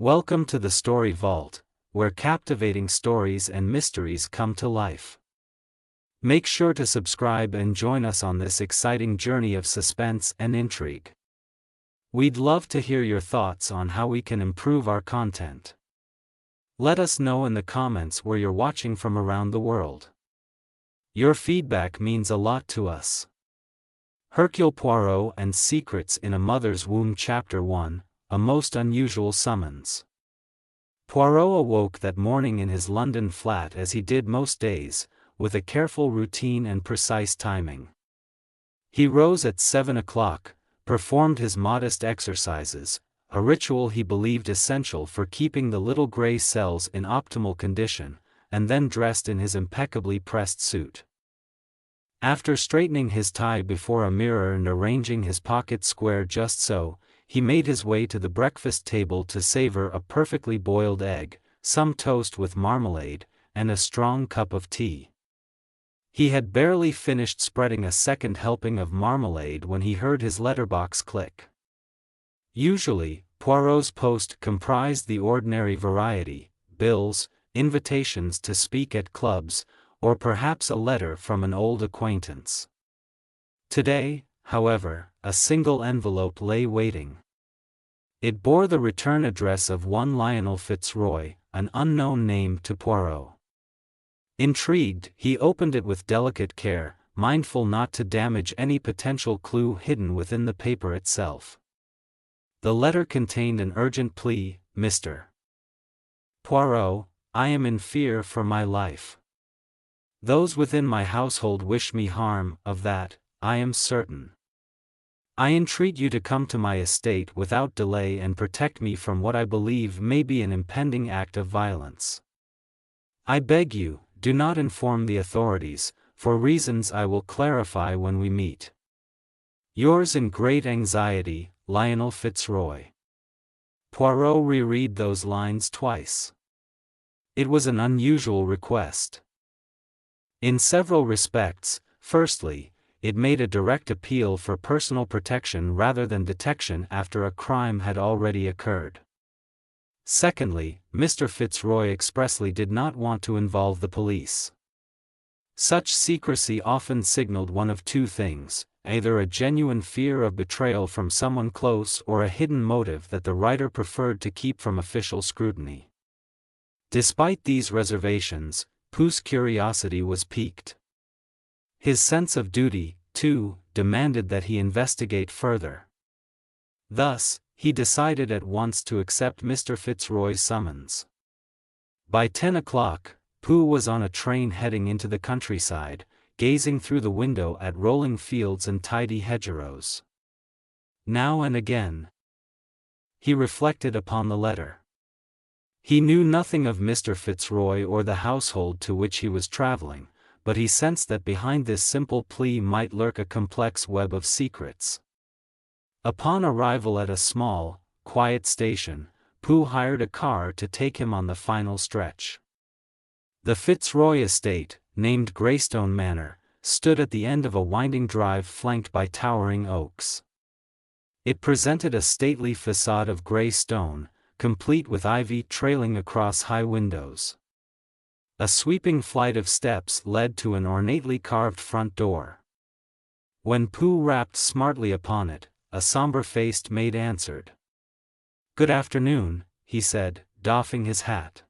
Welcome to the Story Vault, where captivating stories and mysteries come to life. Make sure to subscribe and join us on this exciting journey of suspense and intrigue. We'd love to hear your thoughts on how we can improve our content. Let us know in the comments where you're watching from around the world. Your feedback means a lot to us. Hercule Poirot and Secrets in a Mother's Womb Chapter 1, A Most Unusual Summons. Poirot awoke that morning in his London flat as he did most days, with a careful routine and precise timing. He rose at 7 o'clock, performed his modest exercises, a ritual he believed essential for keeping the little gray cells in optimal condition, and then dressed in his impeccably pressed suit. After straightening his tie before a mirror and arranging his pockets square just so, he made his way to the breakfast table to savor a perfectly boiled egg, some toast with marmalade, and a strong cup of tea. He had barely finished spreading a second helping of marmalade when he heard his letterbox click. Usually, Poirot's post comprised the ordinary variety: bills, invitations to speak at clubs, or perhaps a letter from an old acquaintance. Today, however, a single envelope lay waiting. It bore the return address of one Lionel Fitzroy, an unknown name to Poirot. Intrigued, he opened it with delicate care, mindful not to damage any potential clue hidden within the paper itself. The letter contained an urgent plea: Mr. Poirot, I am in fear for my life. Those within my household wish me harm, of that, I am certain. I entreat you to come to my estate without delay and protect me from what I believe may be an impending act of violence. I beg you, do not inform the authorities, for reasons I will clarify when we meet. Yours in great anxiety, Lionel Fitzroy. Poirot reread those lines twice. It was an unusual request. In several respects. Firstly, it made a direct appeal for personal protection rather than detection after a crime had already occurred. Secondly, Mr. Fitzroy expressly did not want to involve the police. Such secrecy often signaled one of two things: either a genuine fear of betrayal from someone close or a hidden motive that the writer preferred to keep from official scrutiny. Despite these reservations, Poe's curiosity was piqued. His sense of duty, too, demanded that he investigate further. Thus, he decided at once to accept Mr. Fitzroy's summons. By 10 o'clock, Poe was on a train heading into the countryside, gazing through the window at rolling fields and tidy hedgerows. Now and again, he reflected upon the letter. He knew nothing of Mr. Fitzroy or the household to which he was traveling, but he sensed that behind this simple plea might lurk a complex web of secrets. Upon arrival at a small, quiet station, Poe hired a car to take him on the final stretch. The Fitzroy estate, named Greystone Manor, stood at the end of a winding drive flanked by towering oaks. It presented a stately facade of gray stone, complete with ivy trailing across high windows. A sweeping flight of steps led to an ornately carved front door. When Poe rapped smartly upon it, a somber-faced maid answered. "Good afternoon," he said, doffing his hat.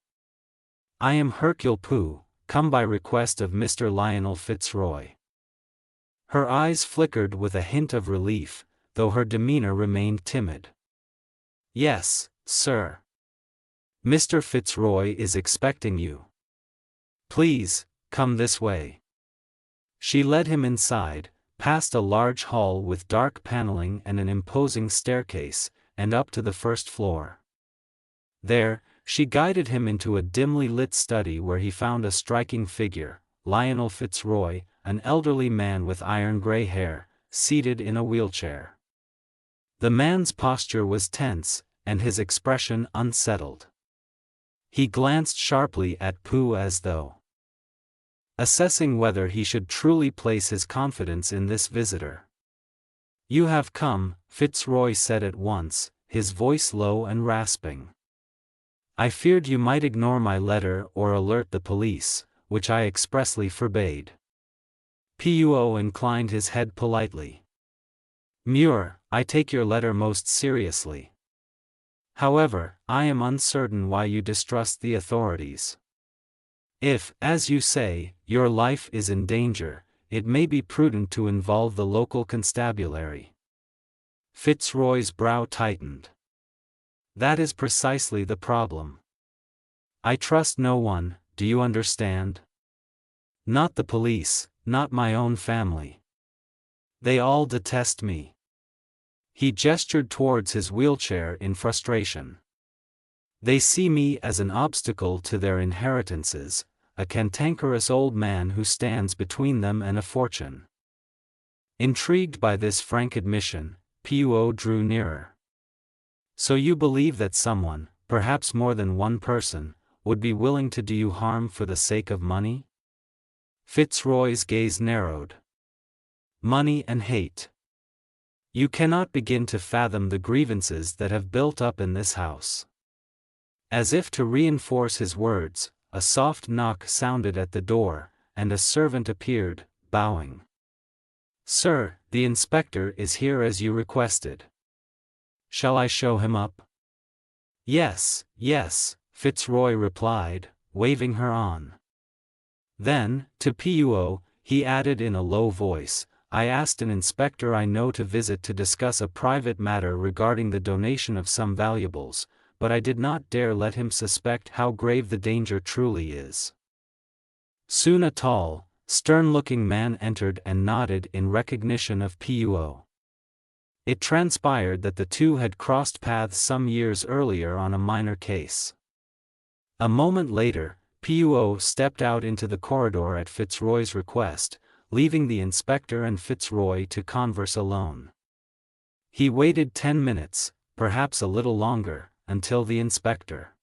"I am Hercule Poirot, come by request of Mr. Lionel Fitzroy." Her eyes flickered with a hint of relief, though her demeanor remained timid. "Yes, sir. Mr. Fitzroy is expecting you. Please, come this way." She led him inside, past a large hall with dark paneling and an imposing staircase, and up to the first floor. There, she guided him into a dimly lit study where he found a striking figure: Lionel Fitzroy, an elderly man with iron-gray hair, seated in a wheelchair. The man's posture was tense, and his expression unsettled. He glanced sharply at Poe as though assessing whether he should truly place his confidence in this visitor. "You have come," Fitzroy said at once, his voice low and rasping. I feared you might ignore my letter or alert the police, which I expressly forbade. Puo inclined his head politely. Muir, I take your letter most seriously. However, I am uncertain why you distrust the authorities. If, as you say, your life is in danger, it may be prudent to involve the local constabulary. Fitzroy's brow tightened. That is precisely the problem. I trust no one, do you understand? Not the police, not my own family. They all detest me. He gestured towards his wheelchair in frustration. They see me as an obstacle to their inheritances, a cantankerous old man who stands between them and a fortune. Intrigued by this frank admission, Puo drew nearer. So you believe that someone, perhaps more than one person, would be willing to do you harm for the sake of money? Fitzroy's gaze narrowed. Money and hate. You cannot begin to fathom the grievances that have built up in this house. As if to reinforce his words, a soft knock sounded at the door, and a servant appeared, bowing. Sir, the inspector is here as you requested. Shall I show him up? Yes, yes, Fitzroy replied, waving her on. Then, to Puo, he added in a low voice, I asked an inspector I know to visit to discuss a private matter regarding the donation of some valuables, but I did not dare let him suspect how grave the danger truly is. Soon a tall, stern-looking man entered and nodded in recognition of Puo. It transpired that the two had crossed paths some years earlier on a minor case. A moment later, Puo stepped out into the corridor at Fitzroy's request, leaving the inspector and Fitzroy to converse alone. He waited 10 minutes, perhaps a little longer, until the inspector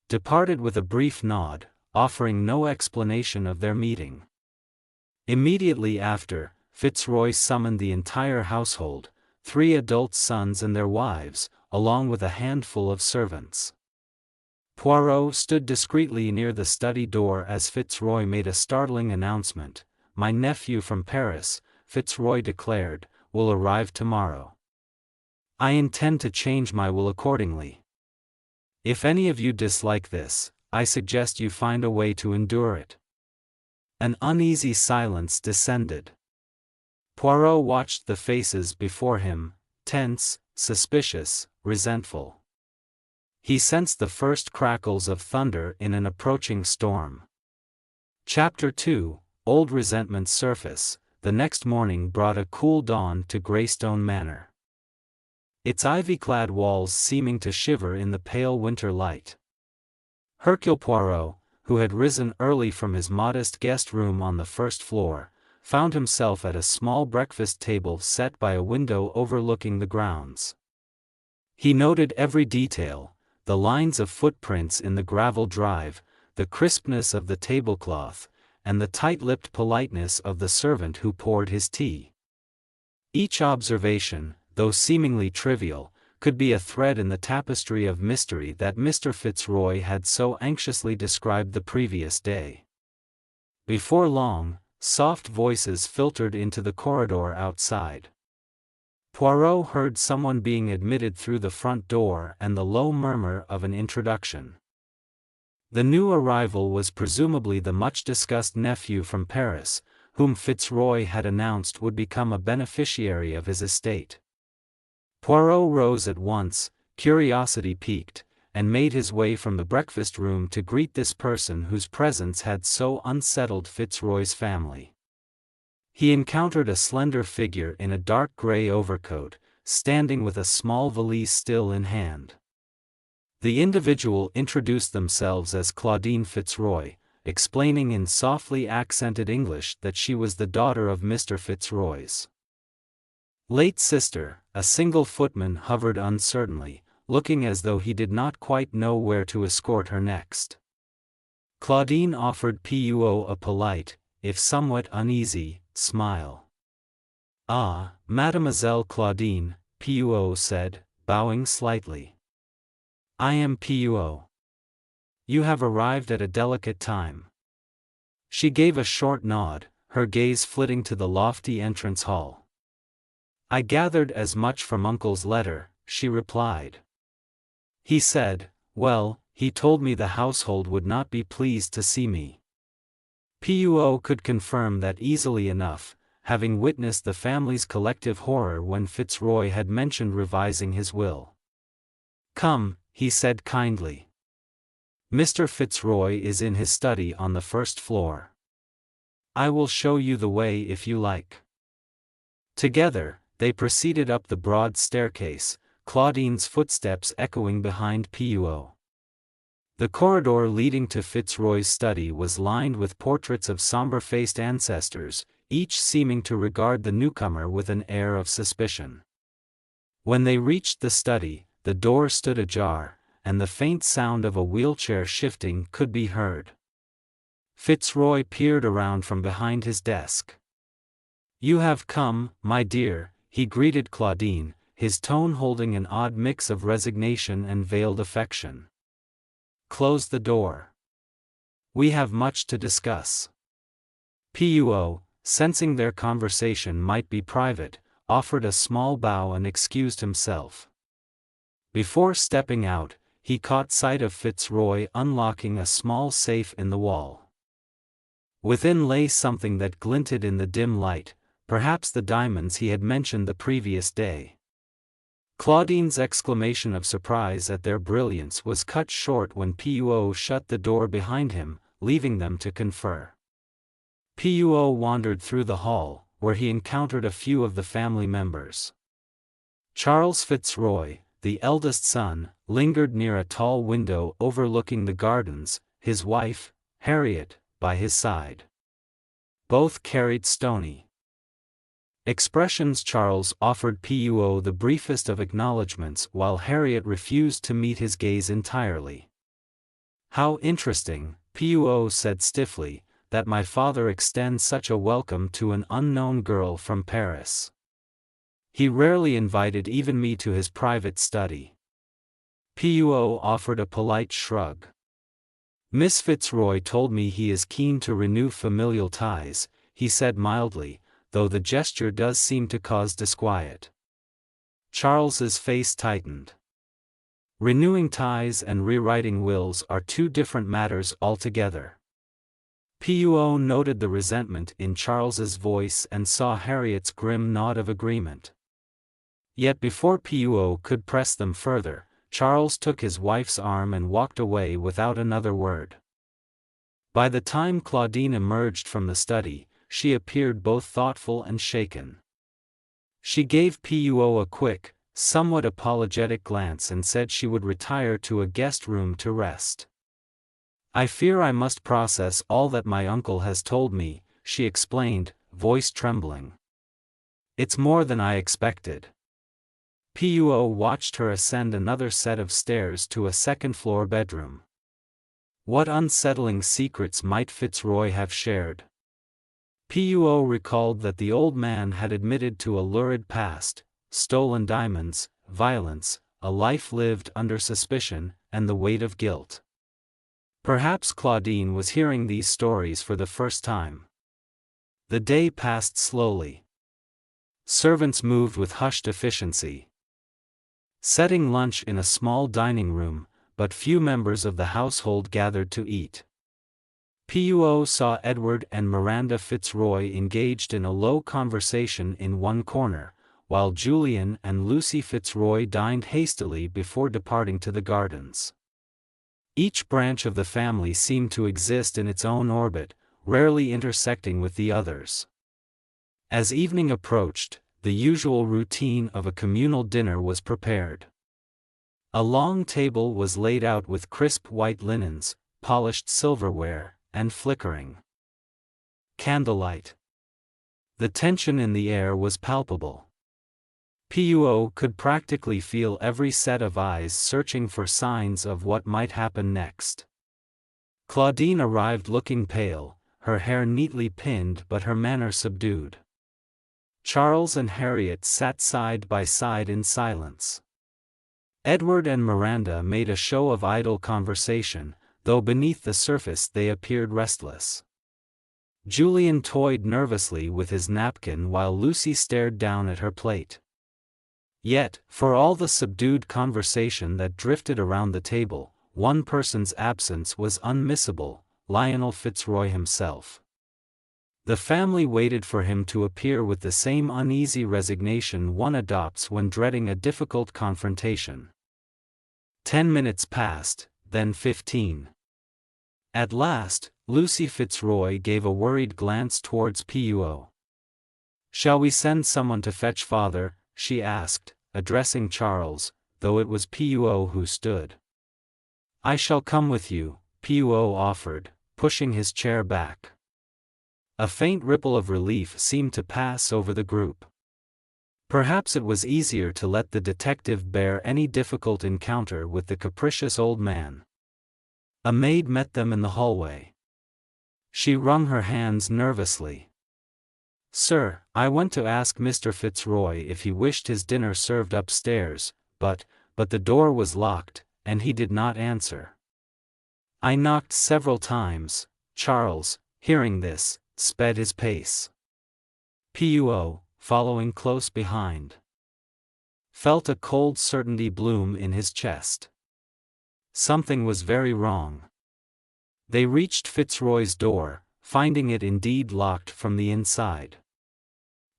departed with a brief nod, offering no explanation of their meeting. Immediately after, Fitzroy summoned the entire household, 3 adult sons and their wives, along with a handful of servants. Poirot stood discreetly near the study door as Fitzroy made a startling announcement. My nephew from Paris, Fitzroy declared, will arrive tomorrow. I intend to change my will accordingly. If any of you dislike this, I suggest you find a way to endure it. An uneasy silence descended. Poirot watched the faces before him, tense, suspicious, resentful. He sensed the first crackles of thunder in an approaching storm. Chapter 2, Old Resentments Surface. The next morning brought a cool dawn to Greystone Manor, its ivy-clad walls seeming to shiver in the pale winter light. Hercule Poirot, who had risen early from his modest guest room on the first floor, found himself at a small breakfast table set by a window overlooking the grounds. He noted every detail, the lines of footprints in the gravel drive, the crispness of the tablecloth, and the tight-lipped politeness of the servant who poured his tea. Each observation, though seemingly trivial, could be a thread in the tapestry of mystery that Mr. Fitzroy had so anxiously described the previous day. Before long, soft voices filtered into the corridor outside. Poirot heard someone being admitted through the front door and the low murmur of an introduction. The new arrival was presumably the much-discussed nephew from Paris, whom Fitzroy had announced would become a beneficiary of his estate. Poirot rose at once, curiosity piqued, and made his way from the breakfast room to greet this person whose presence had so unsettled Fitzroy's family. He encountered a slender figure in a dark gray overcoat, standing with a small valise still in hand. The individual introduced themselves as Claudine Fitzroy, explaining in softly accented English that she was the daughter of Mr. Fitzroy's late sister. A single footman hovered uncertainly, looking as though he did not quite know where to escort her next. Claudine offered Puo a polite, if somewhat uneasy, smile. Ah, Mademoiselle Claudine, Puo said, bowing slightly. I am Puo. You have arrived at a delicate time. She gave a short nod, her gaze flitting to the lofty entrance hall. I gathered as much from Uncle's letter, she replied. He said, well, he told me the household would not be pleased to see me. Puo could confirm that easily enough, having witnessed the family's collective horror when Fitzroy had mentioned revising his will. Come, he said kindly. Mr. Fitzroy is in his study on the first floor. I will show you the way if you like. Together, they proceeded up the broad staircase, Claudine's footsteps echoing behind Puo. The corridor leading to Fitzroy's study was lined with portraits of somber-faced ancestors, each seeming to regard the newcomer with an air of suspicion. When they reached the study, the door stood ajar, and the faint sound of a wheelchair shifting could be heard. Fitzroy peered around from behind his desk. You have come, my dear, he greeted Claudine, his tone holding an odd mix of resignation and veiled affection. Close the door. We have much to discuss. Puo, sensing their conversation might be private, offered a small bow and excused himself. Before stepping out, he caught sight of Fitzroy unlocking a small safe in the wall. Within lay something that glinted in the dim light, perhaps the diamonds he had mentioned the previous day. Claudine's exclamation of surprise at their brilliance was cut short when Puo shut the door behind him, leaving them to confer. Puo wandered through the hall, where he encountered a few of the family members. Charles Fitzroy, the eldest son, lingered near a tall window overlooking the gardens, his wife, Harriet, by his side. Both carried stony expressions. Charles offered Puo the briefest of acknowledgments while Harriet refused to meet his gaze entirely. How interesting, Puo said stiffly, that my father extends such a welcome to an unknown girl from Paris. He rarely invited even me to his private study. Puo offered a polite shrug. Miss Fitzroy told me he is keen to renew familial ties, he said mildly, though the gesture does seem to cause disquiet. Charles's face tightened. Renewing ties and rewriting wills are two different matters altogether. Puo noted the resentment in Charles's voice and saw Harriet's grim nod of agreement. Yet before Puo could press them further, Charles took his wife's arm and walked away without another word. By the time Claudine emerged from the study, she appeared both thoughtful and shaken. She gave Puo a quick, somewhat apologetic glance and said she would retire to a guest room to rest. I fear I must process all that my uncle has told me, she explained, voice trembling. It's more than I expected. Puo watched her ascend another set of stairs to a second-floor bedroom. What unsettling secrets might Fitzroy have shared? Puo recalled that the old man had admitted to a lurid past, stolen diamonds, violence, a life lived under suspicion, and the weight of guilt. Perhaps Claudine was hearing these stories for the first time. The day passed slowly. Servants moved with hushed efficiency, setting lunch in a small dining room, but few members of the household gathered to eat. Puo saw Edward and Miranda Fitzroy engaged in a low conversation in one corner, while Julian and Lucy Fitzroy dined hastily before departing to the gardens. Each branch of the family seemed to exist in its own orbit, rarely intersecting with the others. As evening approached, the usual routine of a communal dinner was prepared. A long table was laid out with crisp white linens, polished silverware, and flickering candlelight. The tension in the air was palpable. Puo could practically feel every set of eyes searching for signs of what might happen next. Claudine arrived looking pale, her hair neatly pinned but her manner subdued. Charles and Harriet sat side by side in silence. Edward and Miranda made a show of idle conversation, though beneath the surface they appeared restless. Julian toyed nervously with his napkin while Lucy stared down at her plate. Yet, for all the subdued conversation that drifted around the table, one person's absence was unmissable: Lionel Fitzroy himself. The family waited for him to appear with the same uneasy resignation one adopts when dreading a difficult confrontation. 10 minutes passed, then 15. At last, Lucy Fitzroy gave a worried glance towards Puo. "Shall we send someone to fetch father?" she asked, addressing Charles, though it was Puo who stood. "I shall come with you," Puo offered, pushing his chair back. A faint ripple of relief seemed to pass over the group. Perhaps it was easier to let the detective bear any difficult encounter with the capricious old man. A maid met them in the hallway. She wrung her hands nervously. "Sir, I went to ask Mr. Fitzroy if he wished his dinner served upstairs, but the door was locked, and he did not answer. I knocked several times." Charles, hearing this, sped his pace. Puo, following close behind, felt a cold certainty bloom in his chest. Something was very wrong. They reached Fitzroy's door, finding it indeed locked from the inside.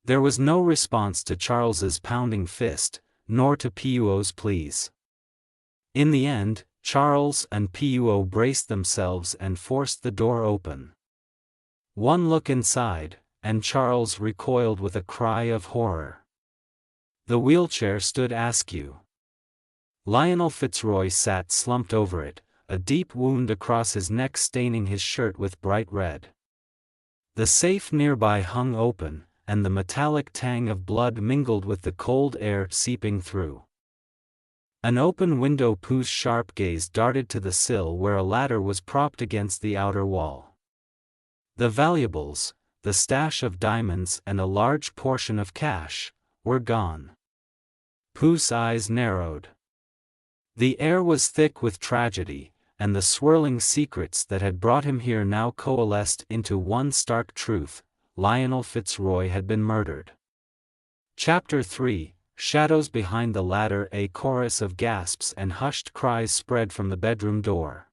There was no response to Charles's pounding fist, nor to Puo's pleas. In the end, Charles and Puo braced themselves and forced the door open. One look inside, and Charles recoiled with a cry of horror. The wheelchair stood askew. Lionel Fitzroy sat slumped over it, a deep wound across his neck staining his shirt with bright red. The safe nearby hung open, and the metallic tang of blood mingled with the cold air seeping through. An open window. Pooh's sharp gaze darted to the sill where a ladder was propped against the outer wall. The valuables, the stash of diamonds and a large portion of cash, were gone. Pooh's eyes narrowed. The air was thick with tragedy, and the swirling secrets that had brought him here now coalesced into one stark truth: Lionel Fitzroy had been murdered. Chapter 3, Shadows Behind the Ladder. A chorus of gasps and hushed cries spread from the bedroom door.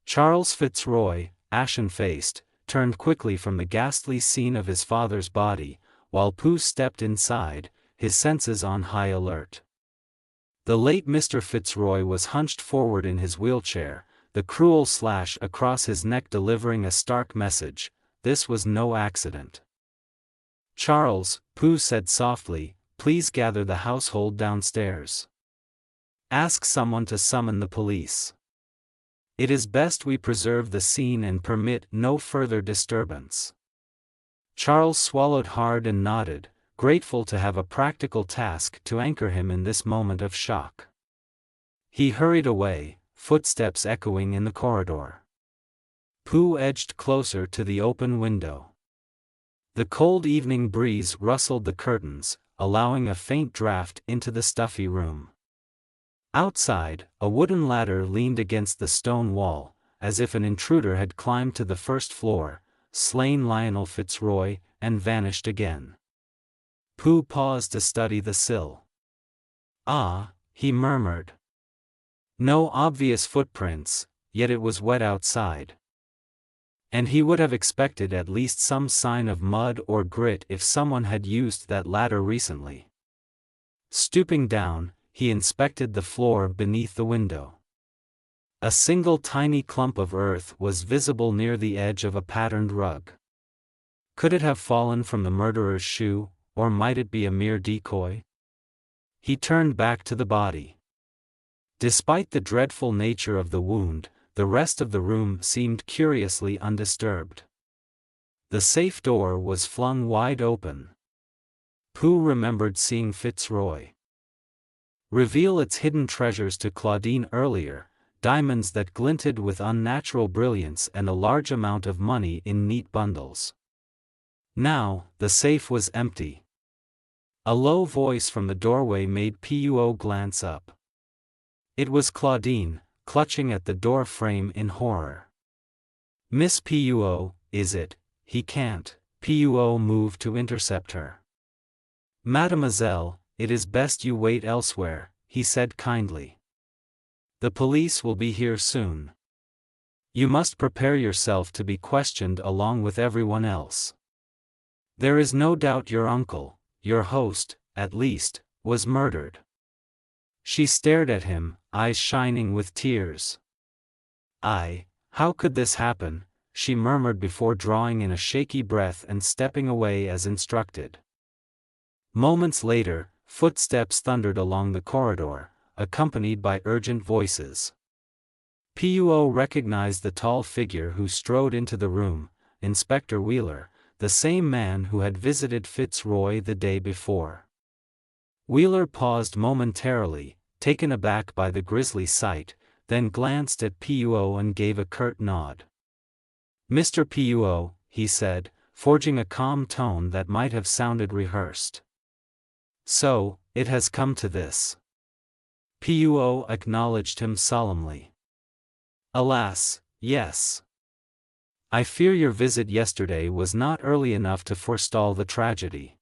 Charles Fitzroy, ashen-faced, turned quickly from the ghastly scene of his father's body, while Pooh stepped inside, his senses on high alert. The late Mr. Fitzroy was hunched forward in his wheelchair, the cruel slash across his neck delivering a stark message: this was no accident. "Charles," Pooh said softly, "please gather the household downstairs. Ask someone to summon the police. It is best we preserve the scene and permit no further disturbance." Charles swallowed hard and nodded, grateful to have a practical task to anchor him in this moment of shock. He hurried away, footsteps echoing in the corridor. Pooh edged closer to the open window. The cold evening breeze rustled the curtains, allowing a faint draft into the stuffy room. Outside, a wooden ladder leaned against the stone wall, as if an intruder had climbed to the first floor, slain Lionel Fitzroy, and vanished again. Pooh paused to study the sill. "Ah," he murmured. No obvious footprints, yet it was wet outside. And he would have expected at least some sign of mud or grit if someone had used that ladder recently. Stooping down, he inspected the floor beneath the window. A single tiny clump of earth was visible near the edge of a patterned rug. Could it have fallen from the murderer's shoe, or might it be a mere decoy? He turned back to the body. Despite the dreadful nature of the wound, the rest of the room seemed curiously undisturbed. The safe door was flung wide open. Pooh remembered seeing Fitzroy reveal its hidden treasures to Claudine earlier, diamonds that glinted with unnatural brilliance and a large amount of money in neat bundles. Now, the safe was empty. A low voice from the doorway made Puo glance up. It was Claudine, clutching at the door frame in horror. "Miss Puo, is it?" "He can't." Puo moved to intercept her. "Mademoiselle, it is best you wait elsewhere," he said kindly. "The police will be here soon. You must prepare yourself to be questioned along with everyone else. There is no doubt your uncle, your host, at least, was murdered." She stared at him, eyes shining with tears. How could this happen?" she murmured before drawing in a shaky breath and stepping away as instructed. Moments later, footsteps thundered along the corridor, accompanied by urgent voices. Puo recognized the tall figure who strode into the room, Inspector Wheeler, the same man who had visited Fitzroy the day before. Wheeler paused momentarily, taken aback by the grisly sight, then glanced at Puo and gave a curt nod. "Mr. Puo," he said, forging a calm tone that might have sounded rehearsed. "So, it has come to this." Puo acknowledged him solemnly. "Alas, yes. I fear your visit yesterday was not early enough to forestall the tragedy."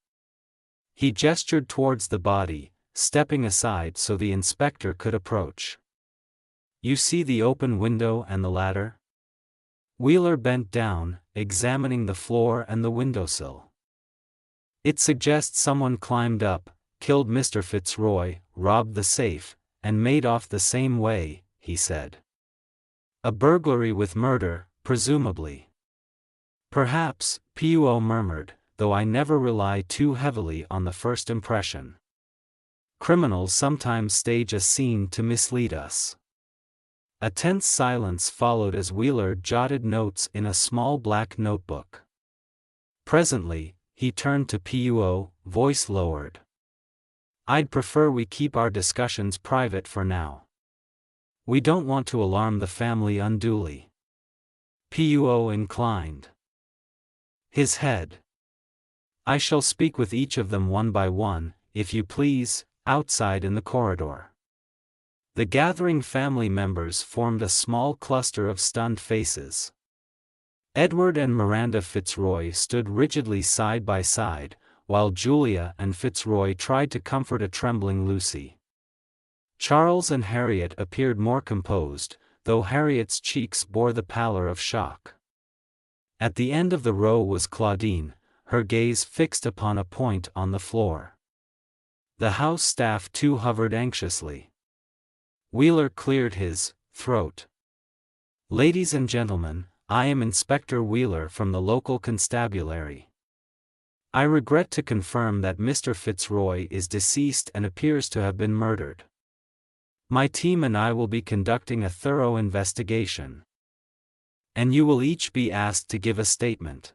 He gestured towards the body, stepping aside so the inspector could approach. "You see the open window and the ladder?" Wheeler bent down, examining the floor and the windowsill. "It suggests someone climbed up, killed Mr. Fitzroy, robbed the safe, and made off the same way," he said. "A burglary with murder, presumably." "Perhaps," Puo murmured, "though I never rely too heavily on the first impression. Criminals sometimes stage a scene to mislead us." A tense silence followed as Wheeler jotted notes in a small black notebook. Presently, he turned to Puo, voice lowered. "I'd prefer we keep our discussions private for now. We don't want to alarm the family unduly." Puo inclined his head. "I shall speak with each of them one by one, if you please, outside in the corridor." The gathering family members formed a small cluster of stunned faces. Edward and Miranda Fitzroy stood rigidly side by side, while Julia and Fitzroy tried to comfort a trembling Lucy. Charles and Harriet appeared more composed, though Harriet's cheeks bore the pallor of shock. At the end of the row was Claudine, her gaze fixed upon a point on the floor. The house staff too hovered anxiously. Wheeler cleared his throat. "Ladies and gentlemen, I am Inspector Wheeler from the local constabulary. I regret to confirm that Mr. Fitzroy is deceased and appears to have been murdered. My team and I will be conducting a thorough investigation. And you will each be asked to give a statement.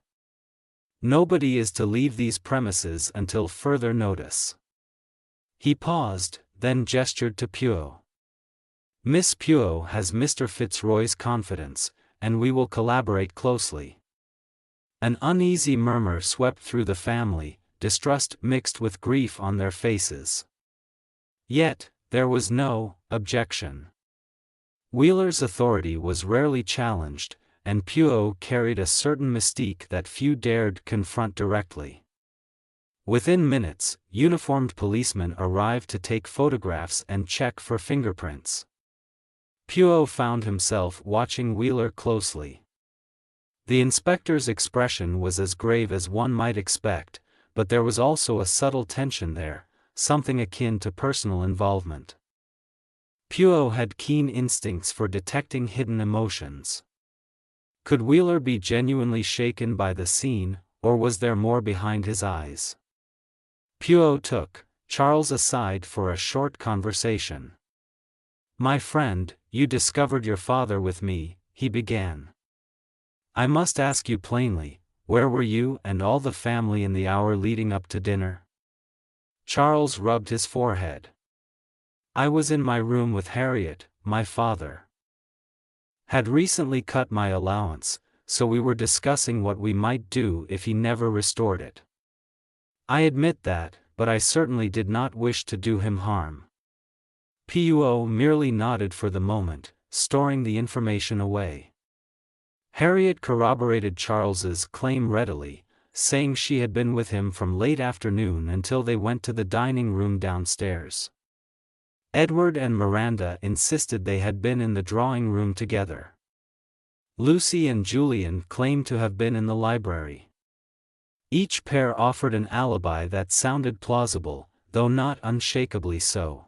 Nobody is to leave these premises until further notice." He paused, then gestured to Puo. "Miss Puo has Mr. Fitzroy's confidence, and we will collaborate closely." An uneasy murmur swept through the family, distrust mixed with grief on their faces. Yet, there was no objection. Wheeler's authority was rarely challenged, and Puo carried a certain mystique that few dared confront directly. Within minutes, uniformed policemen arrived to take photographs and check for fingerprints. Puo found himself watching Wheeler closely. The inspector's expression was as grave as one might expect, but there was also a subtle tension there, something akin to personal involvement. Puo had keen instincts for detecting hidden emotions. Could Wheeler be genuinely shaken by the scene, or was there more behind his eyes? Puo took Charles aside for a short conversation. "My friend, you discovered your father with me," he began. "I must ask you plainly, where were you and all the family in the hour leading up to dinner?" Charles rubbed his forehead. "I was in my room with Harriet, my father had recently cut my allowance, so we were discussing what we might do if he never restored it. I admit that, but I certainly did not wish to do him harm." Poirot merely nodded for the moment, storing the information away. Harriet corroborated Charles's claim readily, saying she had been with him from late afternoon until they went to the dining room downstairs. Edward and Miranda insisted they had been in the drawing room together. Lucy and Julian claimed to have been in the library. Each pair offered an alibi that sounded plausible, though not unshakably so.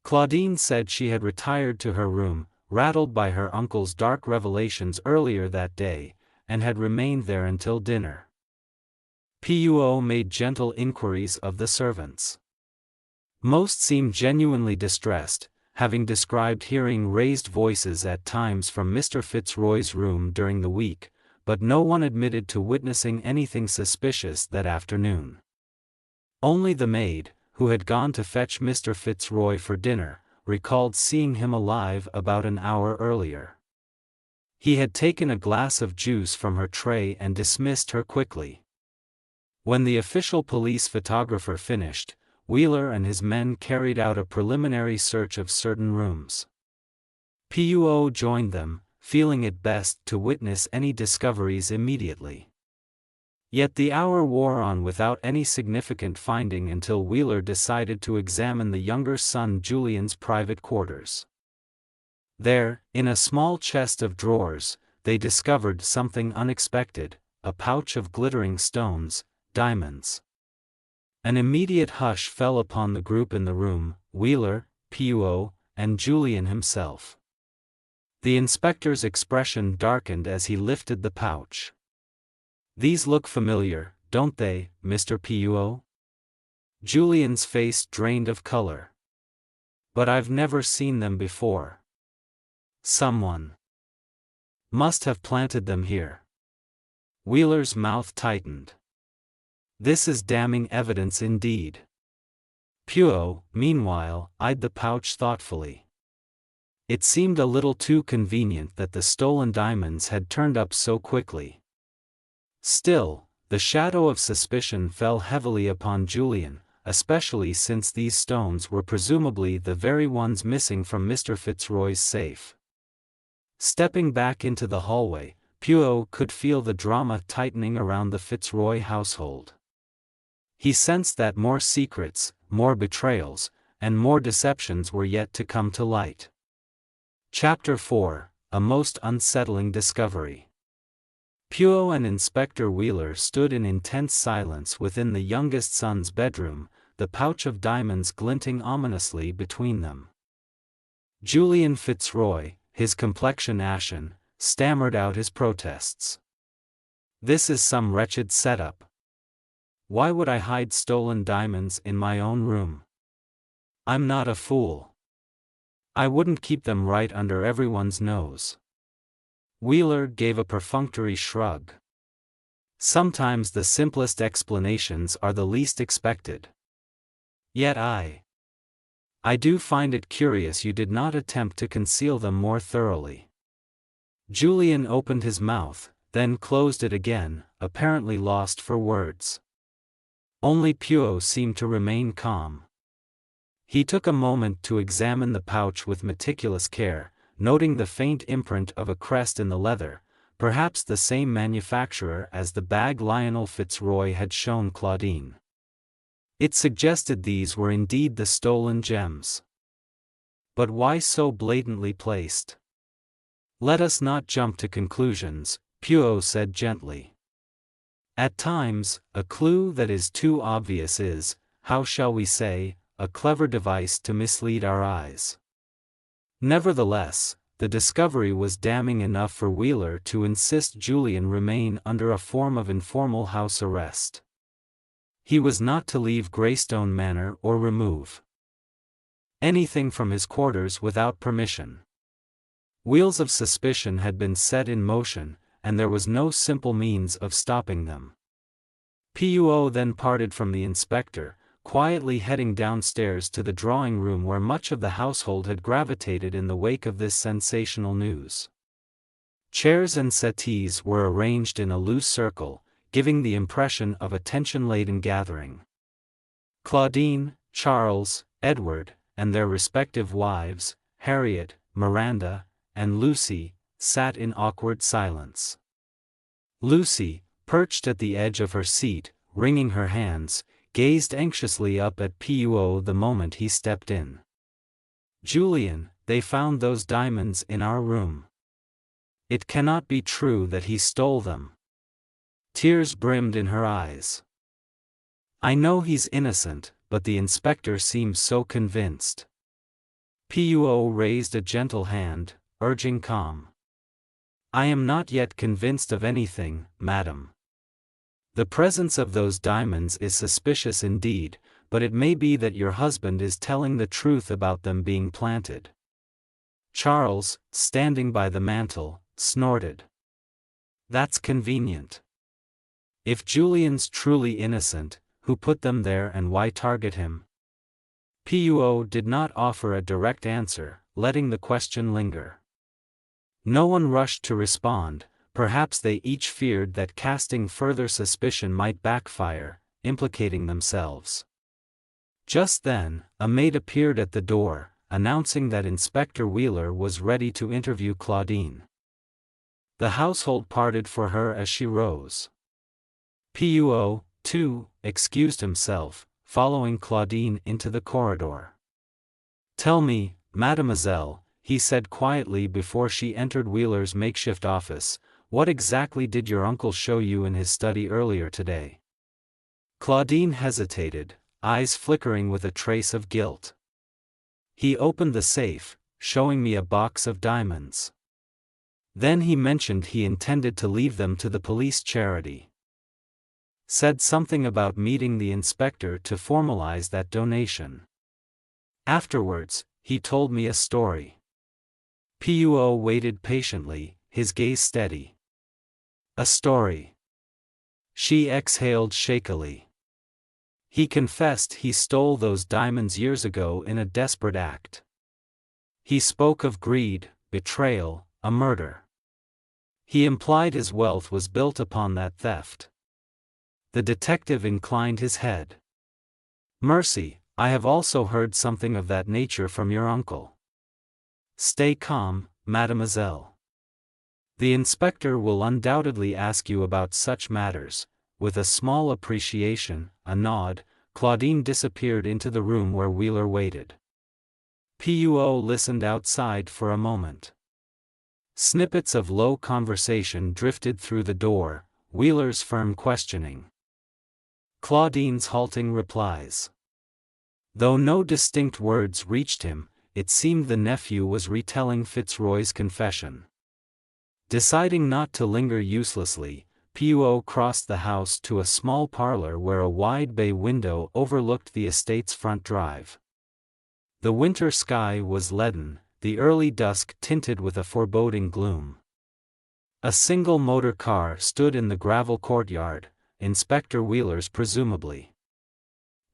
Claudine said she had retired to her room, rattled by her uncle's dark revelations earlier that day, and had remained there until dinner. Poirot made gentle inquiries of the servants. Most seemed genuinely distressed, having described hearing raised voices at times from Mr. Fitzroy's room during the week, but no one admitted to witnessing anything suspicious that afternoon. Only the maid, who had gone to fetch Mr. Fitzroy for dinner, recalled seeing him alive about an hour earlier. He had taken a glass of juice from her tray and dismissed her quickly. When the official police photographer finished, Wheeler and his men carried out a preliminary search of certain rooms. Poirot joined them, feeling it best to witness any discoveries immediately. Yet the hour wore on without any significant finding until Wheeler decided to examine the younger son Julian's private quarters. There, in a small chest of drawers, they discovered something unexpected, a pouch of glittering stones, diamonds. An immediate hush fell upon the group in the room, Wheeler, Poirot, and Julian himself. The inspector's expression darkened as he lifted the pouch. "These look familiar, don't they, Mr. Poirot?" Julian's face drained of color. "But I've never seen them before. Someone must have planted them here." Wheeler's mouth tightened. "This is damning evidence indeed." Poirot, meanwhile, eyed the pouch thoughtfully. It seemed a little too convenient that the stolen diamonds had turned up so quickly. Still, the shadow of suspicion fell heavily upon Julian, especially since these stones were presumably the very ones missing from Mr. Fitzroy's safe. Stepping back into the hallway, Poirot could feel the drama tightening around the Fitzroy household. He sensed that more secrets, more betrayals, and more deceptions were yet to come to light. Chapter 4: A Most Unsettling Discovery. Poirot and Inspector Wheeler stood in intense silence within the youngest son's bedroom, the pouch of diamonds glinting ominously between them. Julian Fitzroy, his complexion ashen, stammered out his protests. "This is some wretched setup. Why would I hide stolen diamonds in my own room? I'm not a fool. I wouldn't keep them right under everyone's nose." Wheeler gave a perfunctory shrug. "Sometimes the simplest explanations are the least expected. Yet I do find it curious you did not attempt to conceal them more thoroughly." Julian opened his mouth, then closed it again, apparently lost for words. Only Poirot seemed to remain calm. He took a moment to examine the pouch with meticulous care, noting the faint imprint of a crest in the leather, perhaps the same manufacturer as the bag Lionel Fitzroy had shown Claudine. It suggested these were indeed the stolen gems. But why so blatantly placed? "Let us not jump to conclusions," Poirot said gently. "At times, a clue that is too obvious is, how shall we say, a clever device to mislead our eyes." Nevertheless, the discovery was damning enough for Wheeler to insist Julian remain under a form of informal house arrest. He was not to leave Greystone Manor or remove anything from his quarters without permission. Wheels of suspicion had been set in motion, and there was no simple means of stopping them. Poirot then parted from the inspector, quietly heading downstairs to the drawing room where much of the household had gravitated in the wake of this sensational news. Chairs and settees were arranged in a loose circle, giving the impression of a tension-laden gathering. Claudine, Charles, Edward, and their respective wives, Harriet, Miranda, and Lucy, sat in awkward silence. Lucy, perched at the edge of her seat, wringing her hands, gazed anxiously up at Poirot the moment he stepped in. "Julian, they found those diamonds in our room. It cannot be true that he stole them." Tears brimmed in her eyes. "I know he's innocent, but the inspector seems so convinced." Poirot raised a gentle hand, urging calm. "I am not yet convinced of anything, madam. The presence of those diamonds is suspicious indeed, but it may be that your husband is telling the truth about them being planted." Charles, standing by the mantel, snorted. "That's convenient. If Julian's truly innocent, who put them there and why target him?" Poirot did not offer a direct answer, letting the question linger. No one rushed to respond. Perhaps they each feared that casting further suspicion might backfire, implicating themselves. Just then, a maid appeared at the door, announcing that Inspector Wheeler was ready to interview Claudine. The household parted for her as she rose. Poirot, too, excused himself, following Claudine into the corridor. "Tell me, mademoiselle," he said quietly before she entered Wheeler's makeshift office, "what exactly did your uncle show you in his study earlier today?" Claudine hesitated, eyes flickering with a trace of guilt. "He opened the safe, showing me a box of diamonds. Then he mentioned he intended to leave them to the police charity. Said something about meeting the inspector to formalize that donation. Afterwards, he told me a story." Poirot waited patiently, his gaze steady. "A story?" She exhaled shakily. "He confessed he stole those diamonds years ago in a desperate act. He spoke of greed, betrayal, a murder. He implied his wealth was built upon that theft." The detective inclined his head. "Mercy, I have also heard something of that nature from your uncle." "Stay calm, mademoiselle. The inspector will undoubtedly ask you about such matters." With a small appreciation, a nod, Claudine disappeared into the room where Wheeler waited. Poirot listened outside for a moment. Snippets of low conversation drifted through the door, Wheeler's firm questioning, Claudine's halting replies. Though no distinct words reached him, it seemed the nephew was retelling Fitzroy's confession. Deciding not to linger uselessly, Poirot crossed the house to a small parlor where a wide bay window overlooked the estate's front drive. The winter sky was leaden, the early dusk tinted with a foreboding gloom. A single motor car stood in the gravel courtyard, Inspector Wheeler's presumably.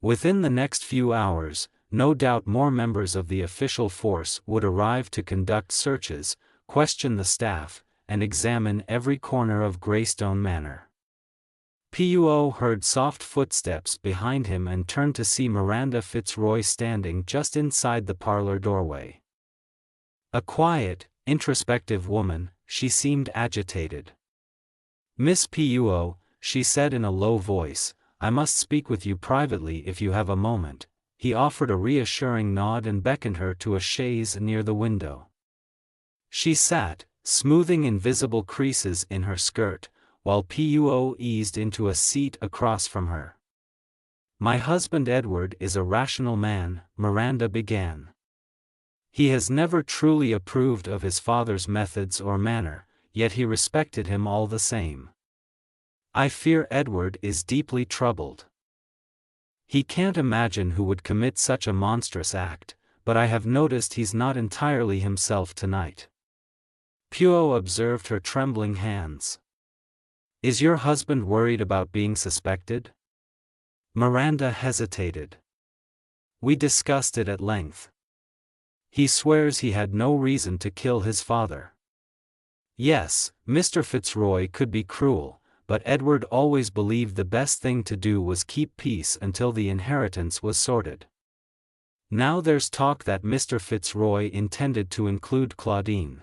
Within the next few hours, no doubt more members of the official force would arrive to conduct searches, question the staff, and examine every corner of Greystone Manor. Poirot heard soft footsteps behind him and turned to see Miranda Fitzroy standing just inside the parlor doorway. A quiet, introspective woman, she seemed agitated. "Miss Poirot," she said in a low voice, "I must speak with you privately if you have a moment." He offered a reassuring nod and beckoned her to a chaise near the window. She sat, smoothing invisible creases in her skirt, while Poirot eased into a seat across from her. "My husband Edward is a rational man," Miranda began. "He has never truly approved of his father's methods or manner, yet he respected him all the same. I fear Edward is deeply troubled. He can't imagine who would commit such a monstrous act, but I have noticed he's not entirely himself tonight." Poirot observed her trembling hands. "Is your husband worried about being suspected?" Miranda hesitated. "We discussed it at length. He swears he had no reason to kill his father. Yes, Mr. Fitzroy could be cruel, but Edward always believed the best thing to do was keep peace until the inheritance was sorted. Now there's talk that Mr. Fitzroy intended to include Claudine.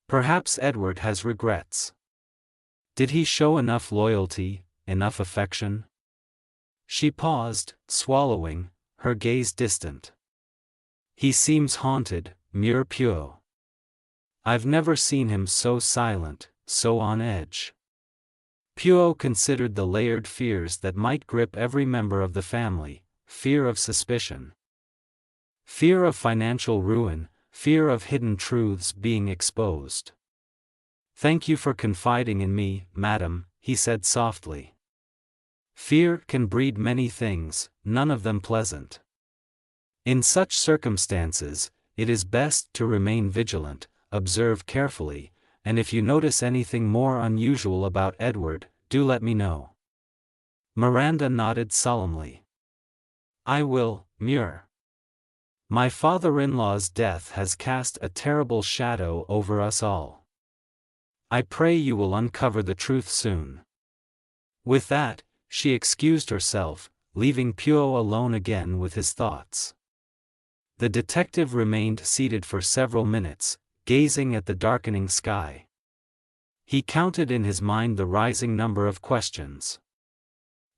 Perhaps Edward has regrets. Did he show enough loyalty, enough affection? She paused, swallowing, her gaze distant. He seems haunted, Mure Pio. I've never seen him so silent, so on edge. Pio considered the layered fears that might grip every member of the family: fear of suspicion, fear of financial ruin, fear of hidden truths being exposed. "Thank you for confiding in me, madam," he said softly. "Fear can breed many things, none of them pleasant. In such circumstances, it is best to remain vigilant, observe carefully, and if you notice anything more unusual about Edward, do let me know." Miranda nodded solemnly. "I will, Mure. My father-in-law's death has cast a terrible shadow over us all. I pray you will uncover the truth soon." With that, she excused herself, leaving Pio alone again with his thoughts. The detective remained seated for several minutes, gazing at the darkening sky. He counted in his mind the rising number of questions.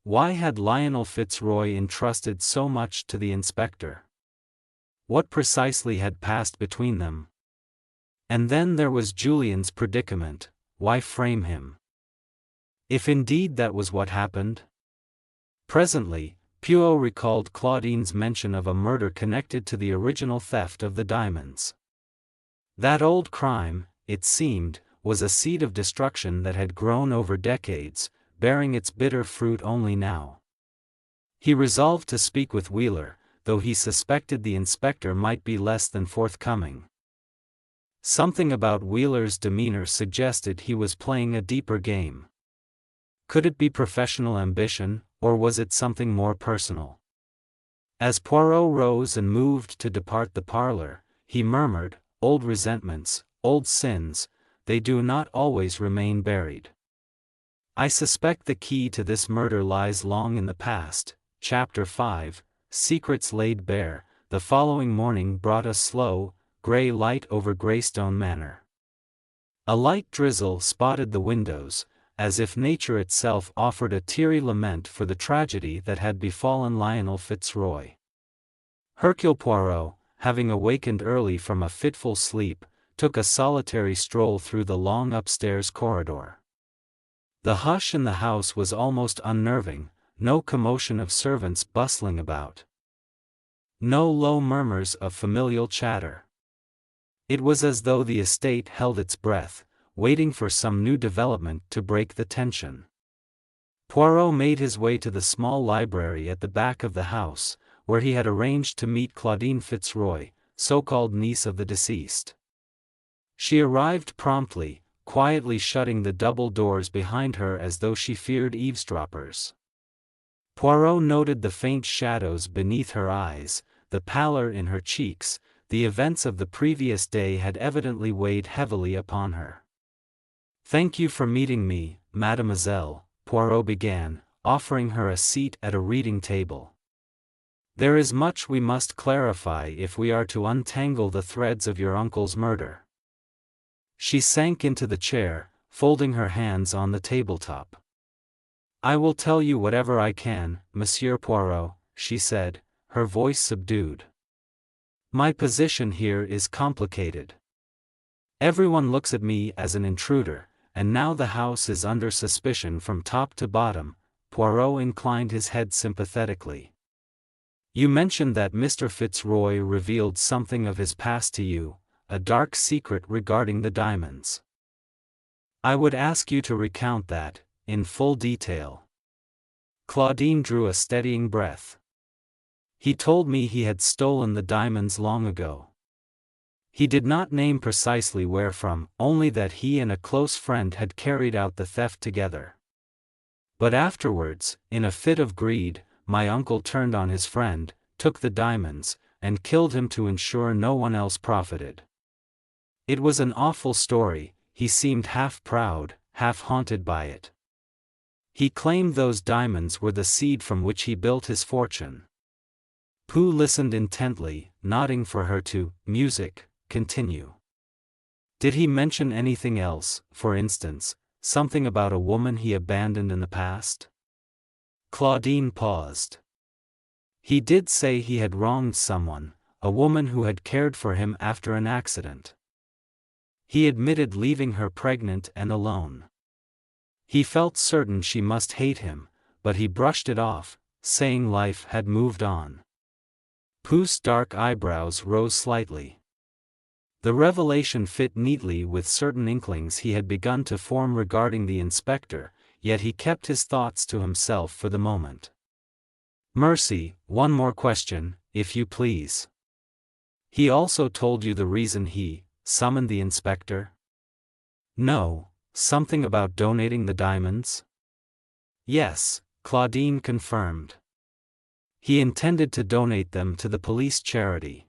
Why had Lionel Fitzroy entrusted so much to the inspector? What precisely had passed between them? And then there was Julian's predicament: why frame him? If indeed that was what happened? Presently, Pio recalled Claudine's mention of a murder connected to the original theft of the diamonds. That old crime, it seemed, was a seed of destruction that had grown over decades, bearing its bitter fruit only now. He resolved to speak with Wheeler, though he suspected the inspector might be less than forthcoming. Something about Wheeler's demeanor suggested he was playing a deeper game. Could it be professional ambition, or was it something more personal? As Poirot rose and moved to depart the parlor, he murmured, "Old resentments, old sins, they do not always remain buried. I suspect the key to this murder lies long in the past." Chapter 5, Secrets Laid Bare. The following morning brought a slow, gray light over Greystone Manor. A light drizzle spotted the windows, as if nature itself offered a teary lament for the tragedy that had befallen Lionel Fitzroy. Hercule Poirot, having awakened early from a fitful sleep, took a solitary stroll through the long upstairs corridor. The hush in the house was almost unnerving, no commotion of servants bustling about. No low murmurs of familial chatter. It was as though the estate held its breath, waiting for some new development to break the tension. Poirot made his way to the small library at the back of the house, where he had arranged to meet Claudine Fitzroy, so-called niece of the deceased. She arrived promptly, quietly shutting the double doors behind her as though she feared eavesdroppers. Poirot noted the faint shadows beneath her eyes, the pallor in her cheeks. The events of the previous day had evidently weighed heavily upon her. "Thank you for meeting me, mademoiselle," Poirot began, offering her a seat at a reading table. "There is much we must clarify if we are to untangle the threads of your uncle's murder." She sank into the chair, folding her hands on the tabletop. "I will tell you whatever I can, Monsieur Poirot," she said, her voice subdued. "My position here is complicated. Everyone looks at me as an intruder, and now the house is under suspicion from top to bottom." Poirot inclined his head sympathetically. "You mentioned that Mr. Fitzroy revealed something of his past to you, a dark secret regarding the diamonds. I would ask you to recount that, in full detail." Claudine drew a steadying breath. "He told me he had stolen the diamonds long ago. He did not name precisely where from, only that he and a close friend had carried out the theft together. But afterwards, in a fit of greed, my uncle turned on his friend, took the diamonds, and killed him to ensure no one else profited. It was an awful story. He seemed half proud, half haunted by it. He claimed those diamonds were the seed from which he built his fortune." Pooh listened intently, nodding for her to continue. Did he mention anything else, for instance, something about a woman he abandoned in the past? Claudine paused. He did say he had wronged someone, a woman who had cared for him after an accident. He admitted leaving her pregnant and alone. He felt certain she must hate him, but he brushed it off, saying life had moved on. Pooh's dark eyebrows rose slightly. The revelation fit neatly with certain inklings he had begun to form regarding the inspector, yet he kept his thoughts to himself for the moment. Mercy, one more question, if you please. He also told you the reason he summoned the inspector? No, something about donating the diamonds? Yes, Claudine confirmed. He intended to donate them to the police charity.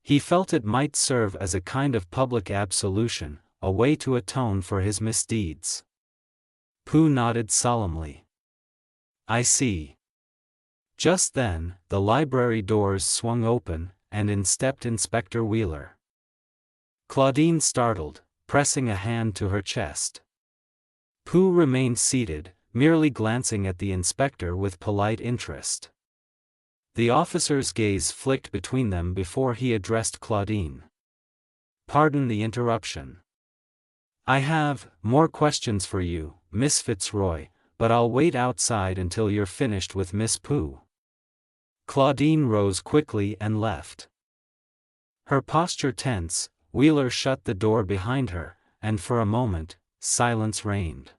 He felt it might serve as a kind of public absolution, a way to atone for his misdeeds. Pooh nodded solemnly. I see. Just then, the library doors swung open, and in stepped Inspector Wheeler. Claudine startled, pressing a hand to her chest. Pooh remained seated, merely glancing at the inspector with polite interest. The officer's gaze flicked between them before he addressed Claudine. Pardon the interruption. I have more questions for you, Miss Fitzroy, but I'll wait outside until you're finished with Miss Pooh. Claudine rose quickly and left. Her posture tense, Wheeler shut the door behind her, and for a moment, silence reigned.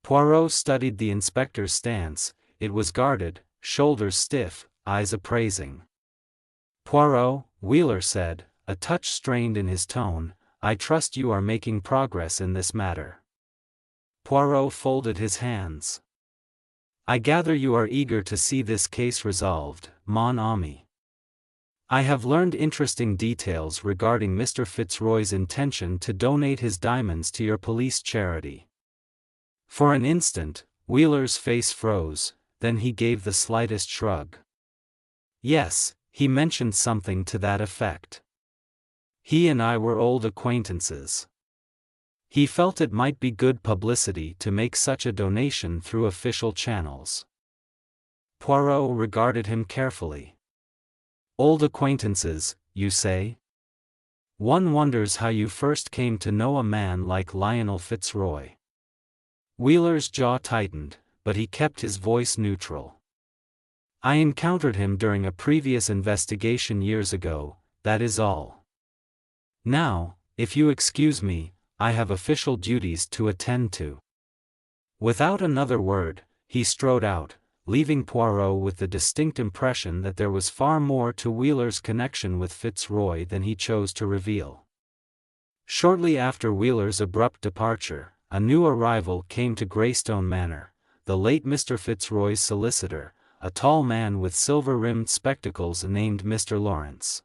Poirot studied the inspector's stance. It was guarded, shoulders stiff, eyes appraising. Poirot, Wheeler said, a touch strained in his tone, I trust you are making progress in this matter. Poirot folded his hands. I gather you are eager to see this case resolved, mon ami. I have learned interesting details regarding Mr. Fitzroy's intention to donate his diamonds to your police charity. For an instant, Wheeler's face froze, then he gave the slightest shrug. Yes, he mentioned something to that effect. He and I were old acquaintances. He felt it might be good publicity to make such a donation through official channels. Poirot regarded him carefully. Old acquaintances, you say? One wonders how you first came to know a man like Lionel Fitzroy. Wheeler's jaw tightened, but he kept his voice neutral. I encountered him during a previous investigation years ago, that is all. Now, if you excuse me, I have official duties to attend to. Without another word, he strode out, leaving Poirot with the distinct impression that there was far more to Wheeler's connection with Fitzroy than he chose to reveal. Shortly after Wheeler's abrupt departure, a new arrival came to Greystone Manor, the late Mr. Fitzroy's solicitor, a tall man with silver-rimmed spectacles named Mr. Lawrence.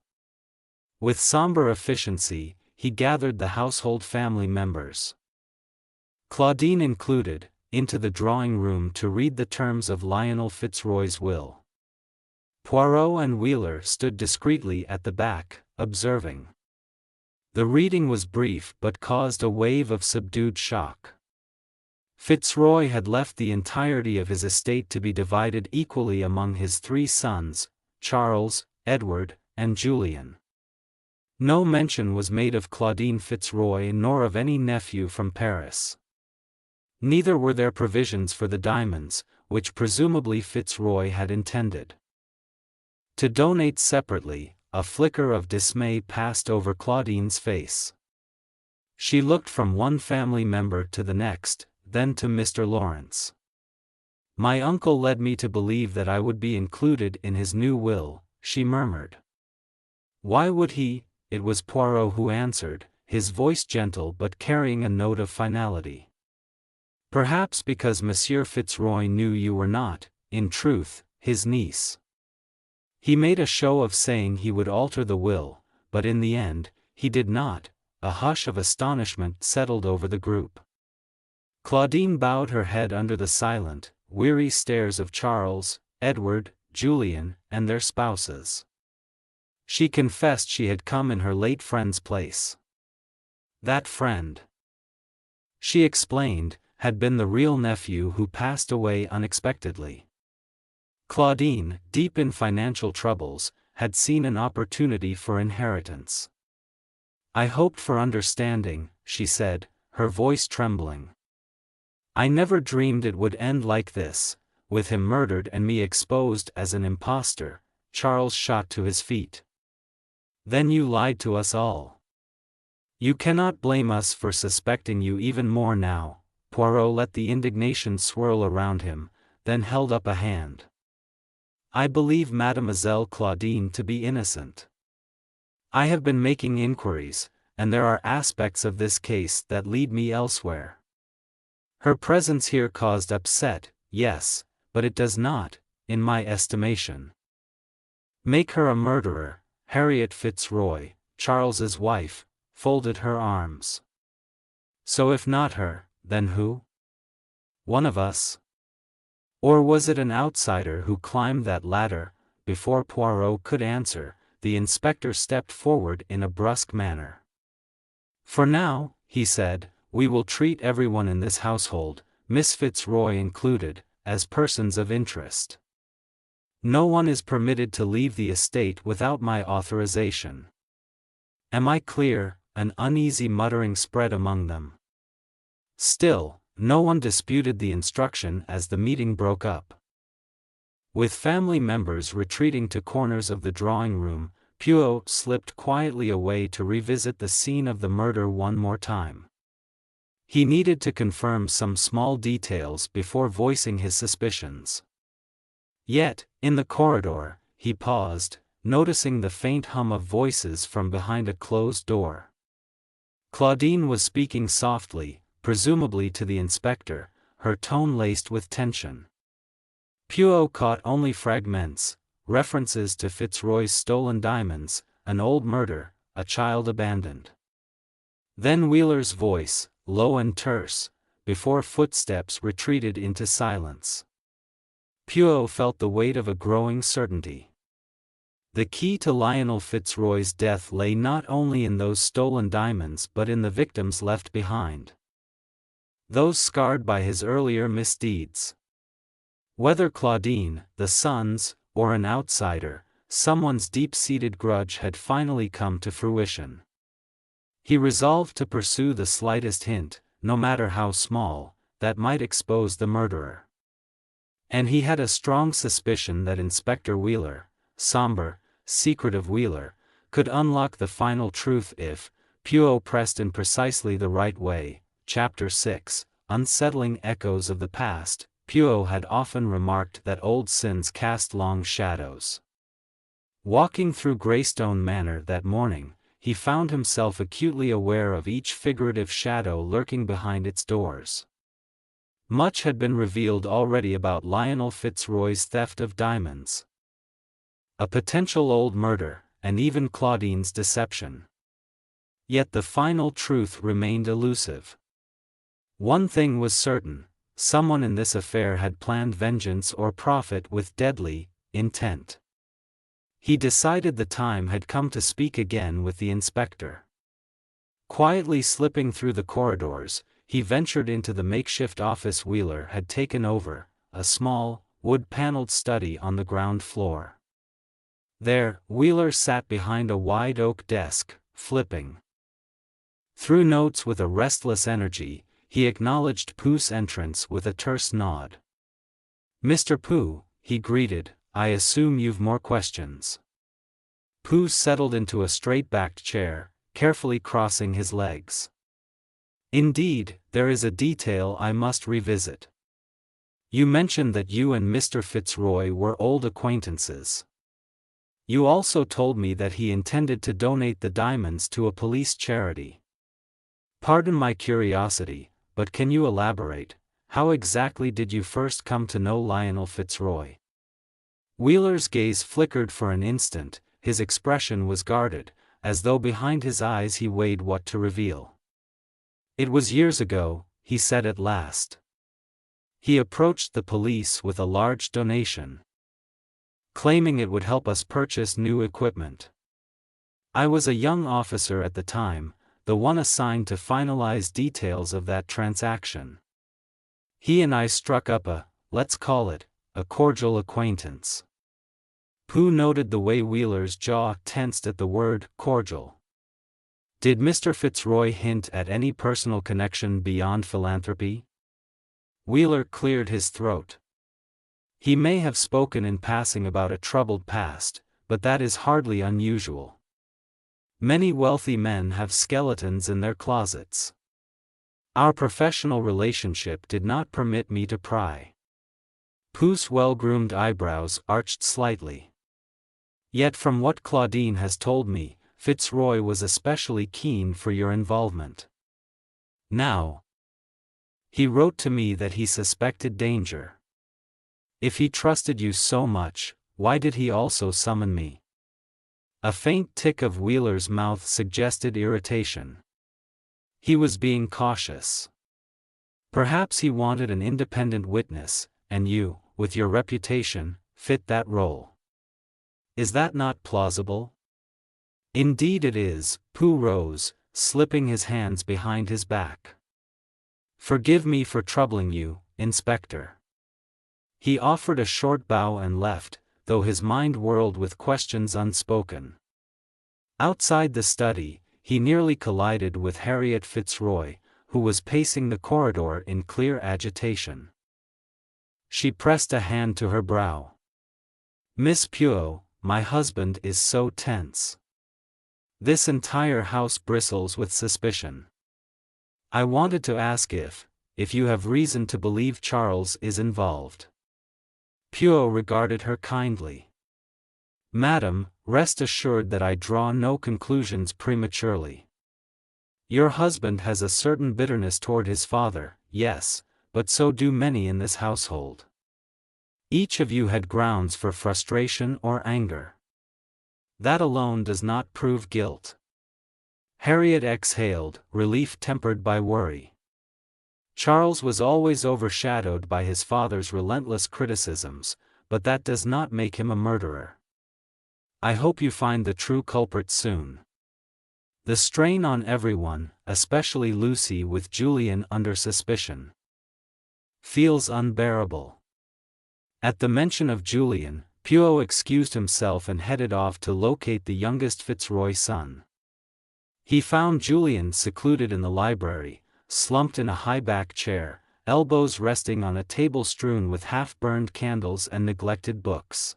With somber efficiency, he gathered the household family members, Claudine included, into the drawing room to read the terms of Lionel Fitzroy's will. Poirot and Wheeler stood discreetly at the back, observing. The reading was brief but caused a wave of subdued shock. Fitzroy had left the entirety of his estate to be divided equally among his three sons, Charles, Edward, and Julian. No mention was made of Claudine Fitzroy nor of any nephew from Paris. Neither were there provisions for the diamonds, which presumably Fitzroy had intended to donate separately. A flicker of dismay passed over Claudine's face. She looked from one family member to the next, then to Mr. Lawrence. My uncle led me to believe that I would be included in his new will, she murmured. Why would he? It was Poirot who answered, his voice gentle but carrying a note of finality. Perhaps because Monsieur Fitzroy knew you were not, in truth, his niece. He made a show of saying he would alter the will, but in the end, he did not. A hush of astonishment settled over the group. Claudine bowed her head under the silent, weary stares of Charles, Edward, Julian, and their spouses. She confessed she had come in her late friend's place. That friend, she explained, had been the real nephew who passed away unexpectedly. Claudine, deep in financial troubles, had seen an opportunity for inheritance. "I hoped for understanding," she said, her voice trembling. "I never dreamed it would end like this, with him murdered and me exposed as an impostor." Charles shot to his feet. "Then you lied to us all. You cannot blame us for suspecting you even more now." Poirot let the indignation swirl around him, then held up a hand. "I believe Mademoiselle Claudine to be innocent. I have been making inquiries, and there are aspects of this case that lead me elsewhere. Her presence here caused upset, yes, but it does not, in my estimation, make her a murderer." Harriet Fitzroy, Charles's wife, folded her arms. "So if not her, then who? One of us? Or was it an outsider who climbed that ladder?" Before Poirot could answer, the inspector stepped forward in a brusque manner. "For now," he said, "we will treat everyone in this household, Miss Fitzroy included, as persons of interest. No one is permitted to leave the estate without my authorization. Am I clear?" An uneasy muttering spread among them. Still, no one disputed the instruction as the meeting broke up. With family members retreating to corners of the drawing room, Poirot slipped quietly away to revisit the scene of the murder one more time. He needed to confirm some small details before voicing his suspicions. Yet, in the corridor, he paused, noticing the faint hum of voices from behind a closed door. Claudine was speaking softly, presumably to the inspector, her tone laced with tension. Poirot caught only fragments, references to Fitzroy's stolen diamonds, an old murder, a child abandoned. Then Wheeler's voice, low and terse, before footsteps retreated into silence. Poirot felt the weight of a growing certainty. The key to Lionel Fitzroy's death lay not only in those stolen diamonds but in the victims left behind. Those scarred by his earlier misdeeds. Whether Claudine, the sons, or an outsider, someone's deep-seated grudge had finally come to fruition. He resolved to pursue the slightest hint, no matter how small, that might expose the murderer. And he had a strong suspicion that Inspector Wheeler, somber, secretive Wheeler, could unlock the final truth if Poirot pressed in precisely the right way. Chapter 6, Unsettling Echoes of the Past. Poirot had often remarked that old sins cast long shadows. Walking through Greystone Manor that morning, he found himself acutely aware of each figurative shadow lurking behind its doors. Much had been revealed already about Lionel Fitzroy's theft of diamonds, a potential old murder, and even Claudine's deception. Yet the final truth remained elusive. One thing was certain: someone in this affair had planned vengeance or profit with deadly intent. He decided the time had come to speak again with the inspector. Quietly slipping through the corridors, he ventured into the makeshift office Wheeler had taken over, a small, wood-paneled study on the ground floor. There, Wheeler sat behind a wide oak desk, flipping through notes with a restless energy. He acknowledged Pooh's entrance with a terse nod. "Mr. Pooh," he greeted, "I assume you've more questions." Pooh settled into a straight-backed chair, carefully crossing his legs. "Indeed, there is a detail I must revisit. You mentioned that you and Mr. Fitzroy were old acquaintances. You also told me that he intended to donate the diamonds to a police charity. Pardon my curiosity, but can you elaborate? How exactly did you first come to know Lionel Fitzroy?" Wheeler's gaze flickered for an instant, his expression was guarded, as though behind his eyes he weighed what to reveal. "It was years ago," he said at last. "He approached the police with a large donation. claiming it would help us purchase new equipment. I was a young officer at the time, the one assigned to finalize details of that transaction. He and I struck up let's call it, a cordial acquaintance. Pooh noted the way Wheeler's jaw tensed at the word cordial. Did Mr. Fitzroy hint at any personal connection beyond philanthropy? Wheeler cleared his throat. He may have spoken in passing about a troubled past, but that is hardly unusual. Many wealthy men have skeletons in their closets. Our professional relationship did not permit me to pry. Pooh's well-groomed eyebrows arched slightly. Yet from what Claudine has told me, Fitzroy was especially keen for your involvement. Now, he wrote to me that he suspected danger. If he trusted you so much, why did he also summon me? A faint tick of Wheeler's mouth suggested irritation. He was being cautious. Perhaps he wanted an independent witness, and you, with your reputation, fit that role. Is that not plausible? Indeed it is. Pooh rose, slipping his hands behind his back. Forgive me for troubling you, Inspector. He offered a short bow and left, though his mind whirled with questions unspoken. Outside the study, he nearly collided with Harriet Fitzroy, who was pacing the corridor in clear agitation. She pressed a hand to her brow. Miss Poirot, my husband is so tense. This entire house bristles with suspicion. I wanted to ask if you have reason to believe Charles is involved. Poirot regarded her kindly. Madam, rest assured that I draw no conclusions prematurely. Your husband has a certain bitterness toward his father, yes, but so do many in this household. Each of you had grounds for frustration or anger. That alone does not prove guilt. Harriet exhaled, relief tempered by worry. Charles was always overshadowed by his father's relentless criticisms, but that does not make him a murderer. I hope you find the true culprit soon. The strain on everyone, especially Lucy with Julian under suspicion, feels unbearable. At the mention of Julian, Poirot excused himself and headed off to locate the youngest Fitzroy son. He found Julian secluded in the library, slumped in a high-back chair, elbows resting on a table strewn with half-burned candles and neglected books.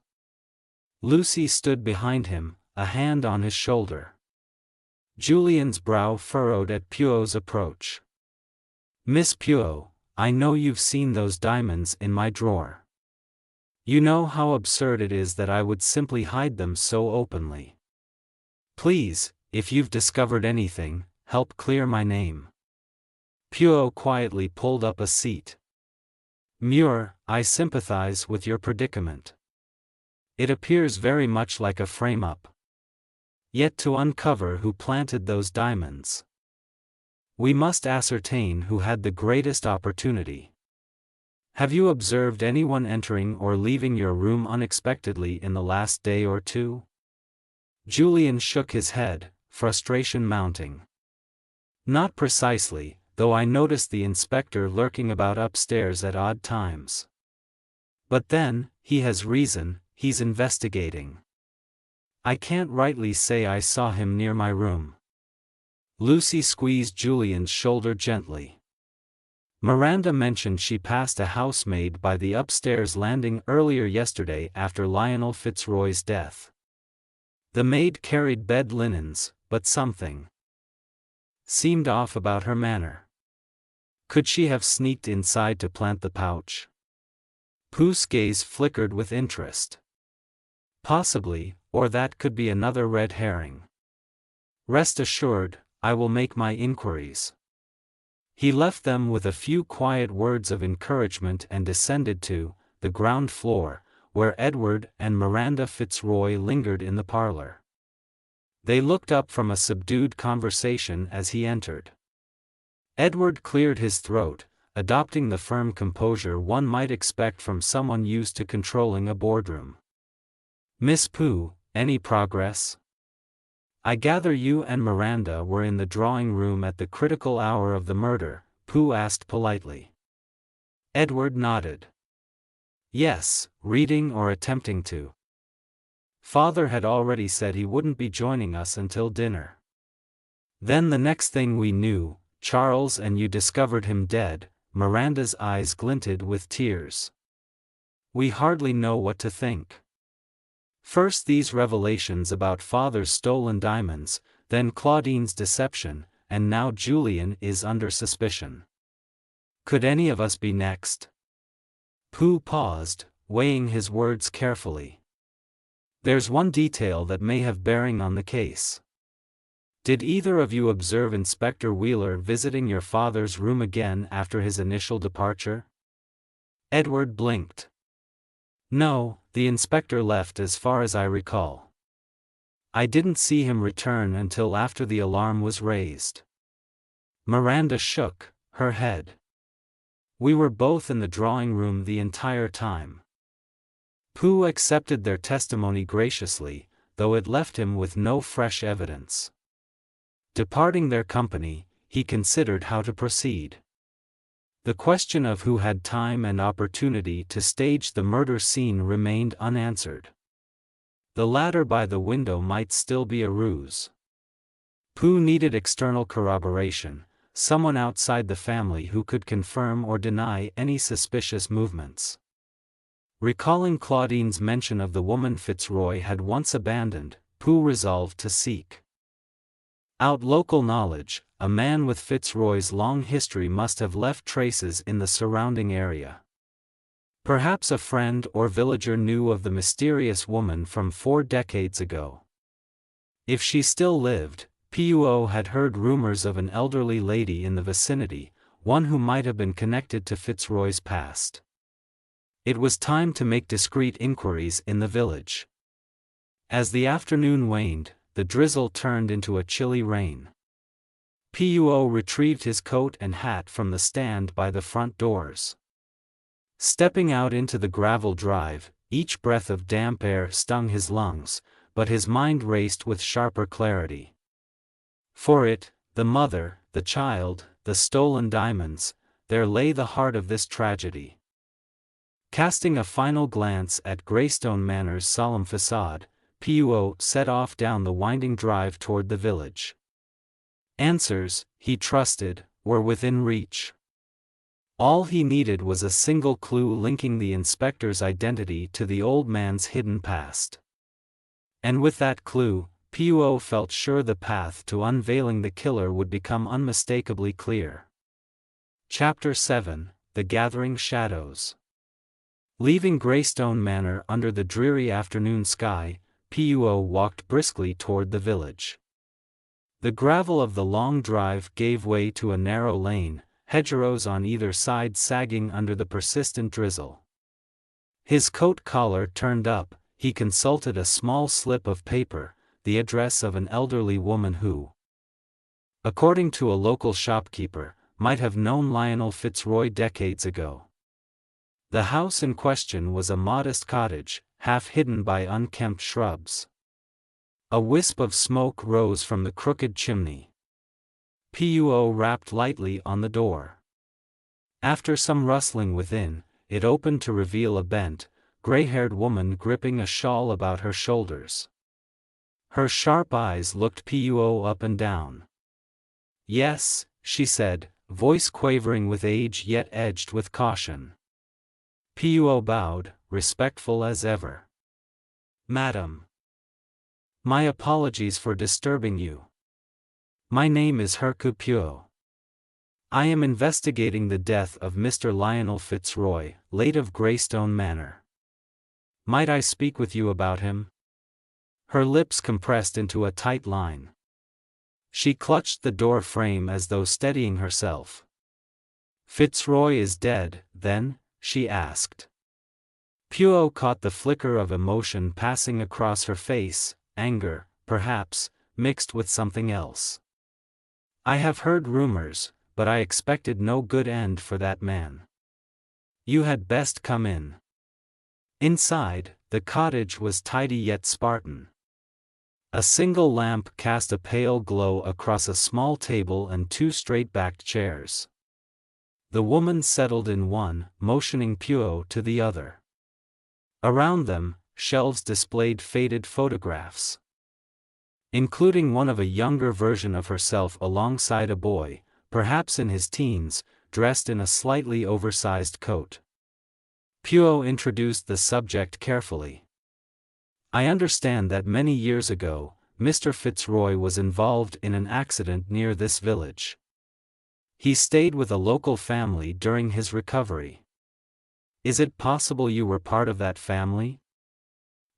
Lucy stood behind him, a hand on his shoulder. Julian's brow furrowed at Poirot's approach. Miss Poirot, I know you've seen those diamonds in my drawer. You know how absurd it is that I would simply hide them so openly. Please, if you've discovered anything, help clear my name. Poirot quietly pulled up a seat. Muir, I sympathize with your predicament. It appears very much like a frame-up. Yet to uncover who planted those diamonds, we must ascertain who had the greatest opportunity. Have you observed anyone entering or leaving your room unexpectedly in the last day or two? Julian shook his head, frustration mounting. Not precisely, though I noticed the inspector lurking about upstairs at odd times. But then, he has reason, he's investigating. I can't rightly say I saw him near my room. Lucy squeezed Julian's shoulder gently. Miranda mentioned she passed a housemaid by the upstairs landing earlier yesterday after Lionel Fitzroy's death. The maid carried bed linens, but something seemed off about her manner. Could she have sneaked inside to plant the pouch? Pooh's gaze flickered with interest. Possibly, or that could be another red herring. Rest assured, I will make my inquiries. He left them with a few quiet words of encouragement and descended to the ground floor, where Edward and Miranda Fitzroy lingered in the parlor. They looked up from a subdued conversation as he entered. Edward cleared his throat, adopting the firm composure one might expect from someone used to controlling a boardroom. Miss Pooh, any progress? I gather you and Miranda were in the drawing room at the critical hour of the murder, Pooh asked politely. Edward nodded. Yes, reading or attempting to. Father had already said he wouldn't be joining us until dinner. Then the next thing we knew, Charles and you discovered him dead. Miranda's eyes glinted with tears. We hardly know what to think. First these revelations about Father's stolen diamonds, then Claudine's deception, and now Julian is under suspicion. Could any of us be next? Pooh paused, weighing his words carefully. There's one detail that may have bearing on the case. Did either of you observe Inspector Wheeler visiting your father's room again after his initial departure? Edward blinked. No, the inspector left as far as I recall. I didn't see him return until after the alarm was raised. Miranda shook her head. We were both in the drawing room the entire time. Pooh accepted their testimony graciously, though it left him with no fresh evidence. Departing their company, he considered how to proceed. The question of who had time and opportunity to stage the murder scene remained unanswered. The ladder by the window might still be a ruse. Pooh needed external corroboration, someone outside the family who could confirm or deny any suspicious movements. Recalling Claudine's mention of the woman Fitzroy had once abandoned, Pooh resolved to seek out local knowledge. A man with Fitzroy's long history must have left traces in the surrounding area. Perhaps a friend or villager knew of the mysterious woman from 4 decades ago. If she still lived, Pooh had heard rumors of an elderly lady in the vicinity, one who might have been connected to Fitzroy's past. It was time to make discreet inquiries in the village. As the afternoon waned, the drizzle turned into a chilly rain. Pooh retrieved his coat and hat from the stand by the front doors. Stepping out into the gravel drive, each breath of damp air stung his lungs, but his mind raced with sharper clarity. For it, the mother, the child, the stolen diamonds, there lay the heart of this tragedy. Casting a final glance at Greystone Manor's solemn facade, Pooh set off down the winding drive toward the village. Answers, he trusted, were within reach. All he needed was a single clue linking the inspector's identity to the old man's hidden past. And with that clue, Pooh felt sure the path to unveiling the killer would become unmistakably clear. Chapter 7: The Gathering Shadows. Leaving Greystone Manor under the dreary afternoon sky, Pooh walked briskly toward the village. The gravel of the long drive gave way to a narrow lane, hedgerows on either side sagging under the persistent drizzle. His coat collar turned up, he consulted a small slip of paper, the address of an elderly woman who, according to a local shopkeeper, might have known Lionel Fitzroy decades ago. The house in question was a modest cottage, half hidden by unkempt shrubs. A wisp of smoke rose from the crooked chimney. Pooh rapped lightly on the door. After some rustling within, it opened to reveal a bent, gray-haired woman gripping a shawl about her shoulders. Her sharp eyes looked Pooh up and down. "Yes," she said, voice quavering with age yet edged with caution. Pooh bowed, respectful as ever. "Madam. My apologies for disturbing you. My name is Hercule Poirot. I am investigating the death of Mr. Lionel Fitzroy, late of Greystone Manor. Might I speak with you about him?" Her lips compressed into a tight line. She clutched the door frame as though steadying herself. "Fitzroy is dead, then?" she asked. Pooh caught the flicker of emotion passing across her face, anger, perhaps, mixed with something else. "I have heard rumors, but I expected no good end for that man. You had best come in." Inside, the cottage was tidy yet Spartan. A single lamp cast a pale glow across a small table and two straight-backed chairs. The woman settled in one, motioning Poirot to the other. Around them, shelves displayed faded photographs, including one of a younger version of herself alongside a boy, perhaps in his teens, dressed in a slightly oversized coat. Poirot introduced the subject carefully. I understand that many years ago, Mr. Fitzroy was involved in an accident near this village. He stayed with a local family during his recovery. Is it possible you were part of that family?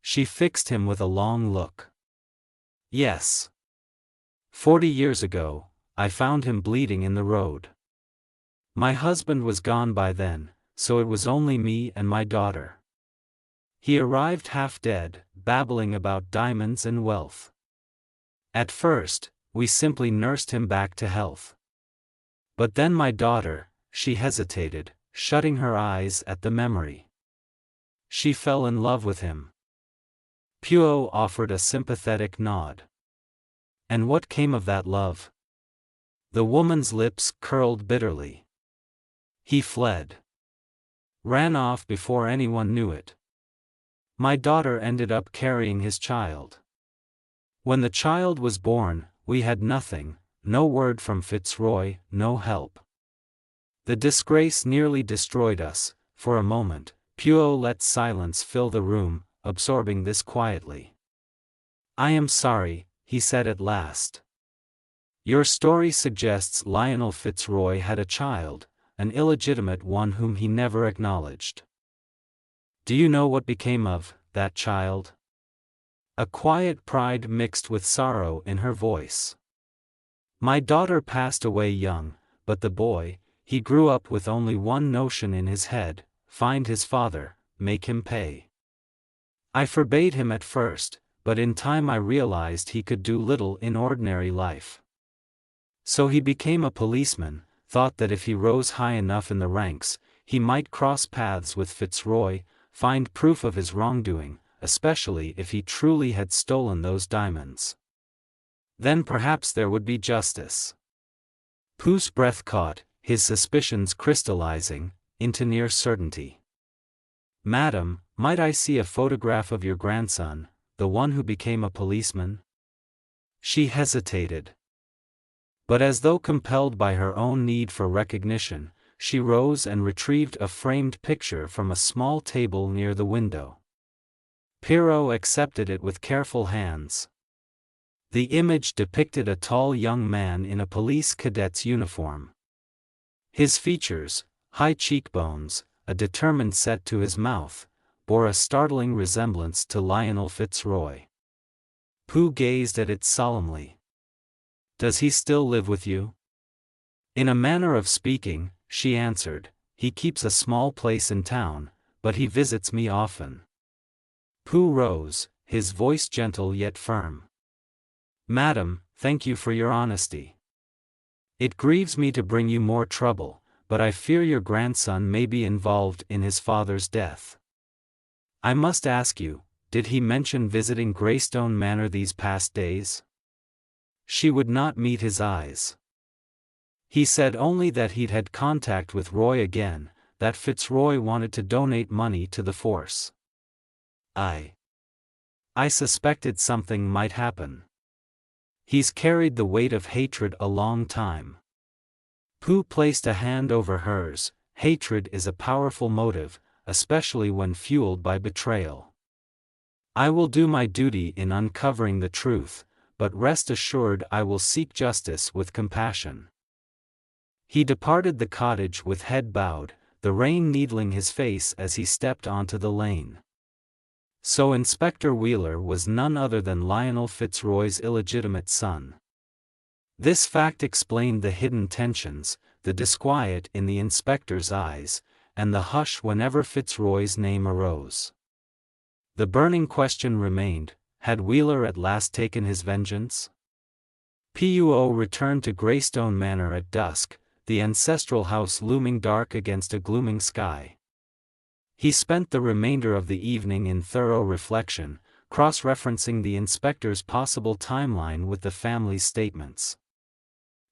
She fixed him with a long look. Yes. 40 years ago, I found him bleeding in the road. My husband was gone by then, so it was only me and my daughter. He arrived half dead, babbling about diamonds and wealth. At first, we simply nursed him back to health. But then my daughter, she hesitated, shutting her eyes at the memory. She fell in love with him. Poirot offered a sympathetic nod. And what came of that love? The woman's lips curled bitterly. He fled. Ran off before anyone knew it. My daughter ended up carrying his child. When the child was born, we had nothing, no word from Fitzroy, no help. The disgrace nearly destroyed us. For a moment, Poirot let silence fill the room, absorbing this quietly. I am sorry, he said at last. Your story suggests Lionel Fitzroy had a child, an illegitimate one whom he never acknowledged. Do you know what became of that child? A quiet pride mixed with sorrow in her voice. My daughter passed away young, but the boy, he grew up with only one notion in his head: find his father, make him pay. I forbade him at first, but in time I realized he could do little in ordinary life. So he became a policeman, thought that if he rose high enough in the ranks, he might cross paths with Fitzroy, find proof of his wrongdoing, especially if he truly had stolen those diamonds. Then perhaps there would be justice. Poirot's breath caught, his suspicions crystallizing into near certainty. Madam, might I see a photograph of your grandson, the one who became a policeman? She hesitated. But as though compelled by her own need for recognition, she rose and retrieved a framed picture from a small table near the window. Poirot accepted it with careful hands. The image depicted a tall young man in a police cadet's uniform. His features, high cheekbones, a determined set to his mouth, bore a startling resemblance to Lionel Fitzroy. Poirot gazed at it solemnly. Does he still live with you? In a manner of speaking, she answered, he keeps a small place in town, but he visits me often. Poirot rose, his voice gentle yet firm. Madam, thank you for your honesty. It grieves me to bring you more trouble, but I fear your grandson may be involved in his father's death. I must ask you, did he mention visiting Greystone Manor these past days? She would not meet his eyes. He said only that he'd had contact with Roy again, that Fitzroy wanted to donate money to the force. I suspected something might happen. He's carried the weight of hatred a long time. Poirot placed a hand over hers. Hatred is a powerful motive, especially when fueled by betrayal. I will do my duty in uncovering the truth, but rest assured I will seek justice with compassion. He departed the cottage with head bowed, the rain needling his face as he stepped onto the lane. So Inspector Wheeler was none other than Lionel Fitzroy's illegitimate son. This fact explained the hidden tensions, the disquiet in the inspector's eyes, and the hush whenever Fitzroy's name arose. The burning question remained: had Wheeler at last taken his vengeance? Poirot returned to Greystone Manor at dusk, the ancestral house looming dark against a glooming sky. He spent the remainder of the evening in thorough reflection, cross-referencing the inspector's possible timeline with the family's statements.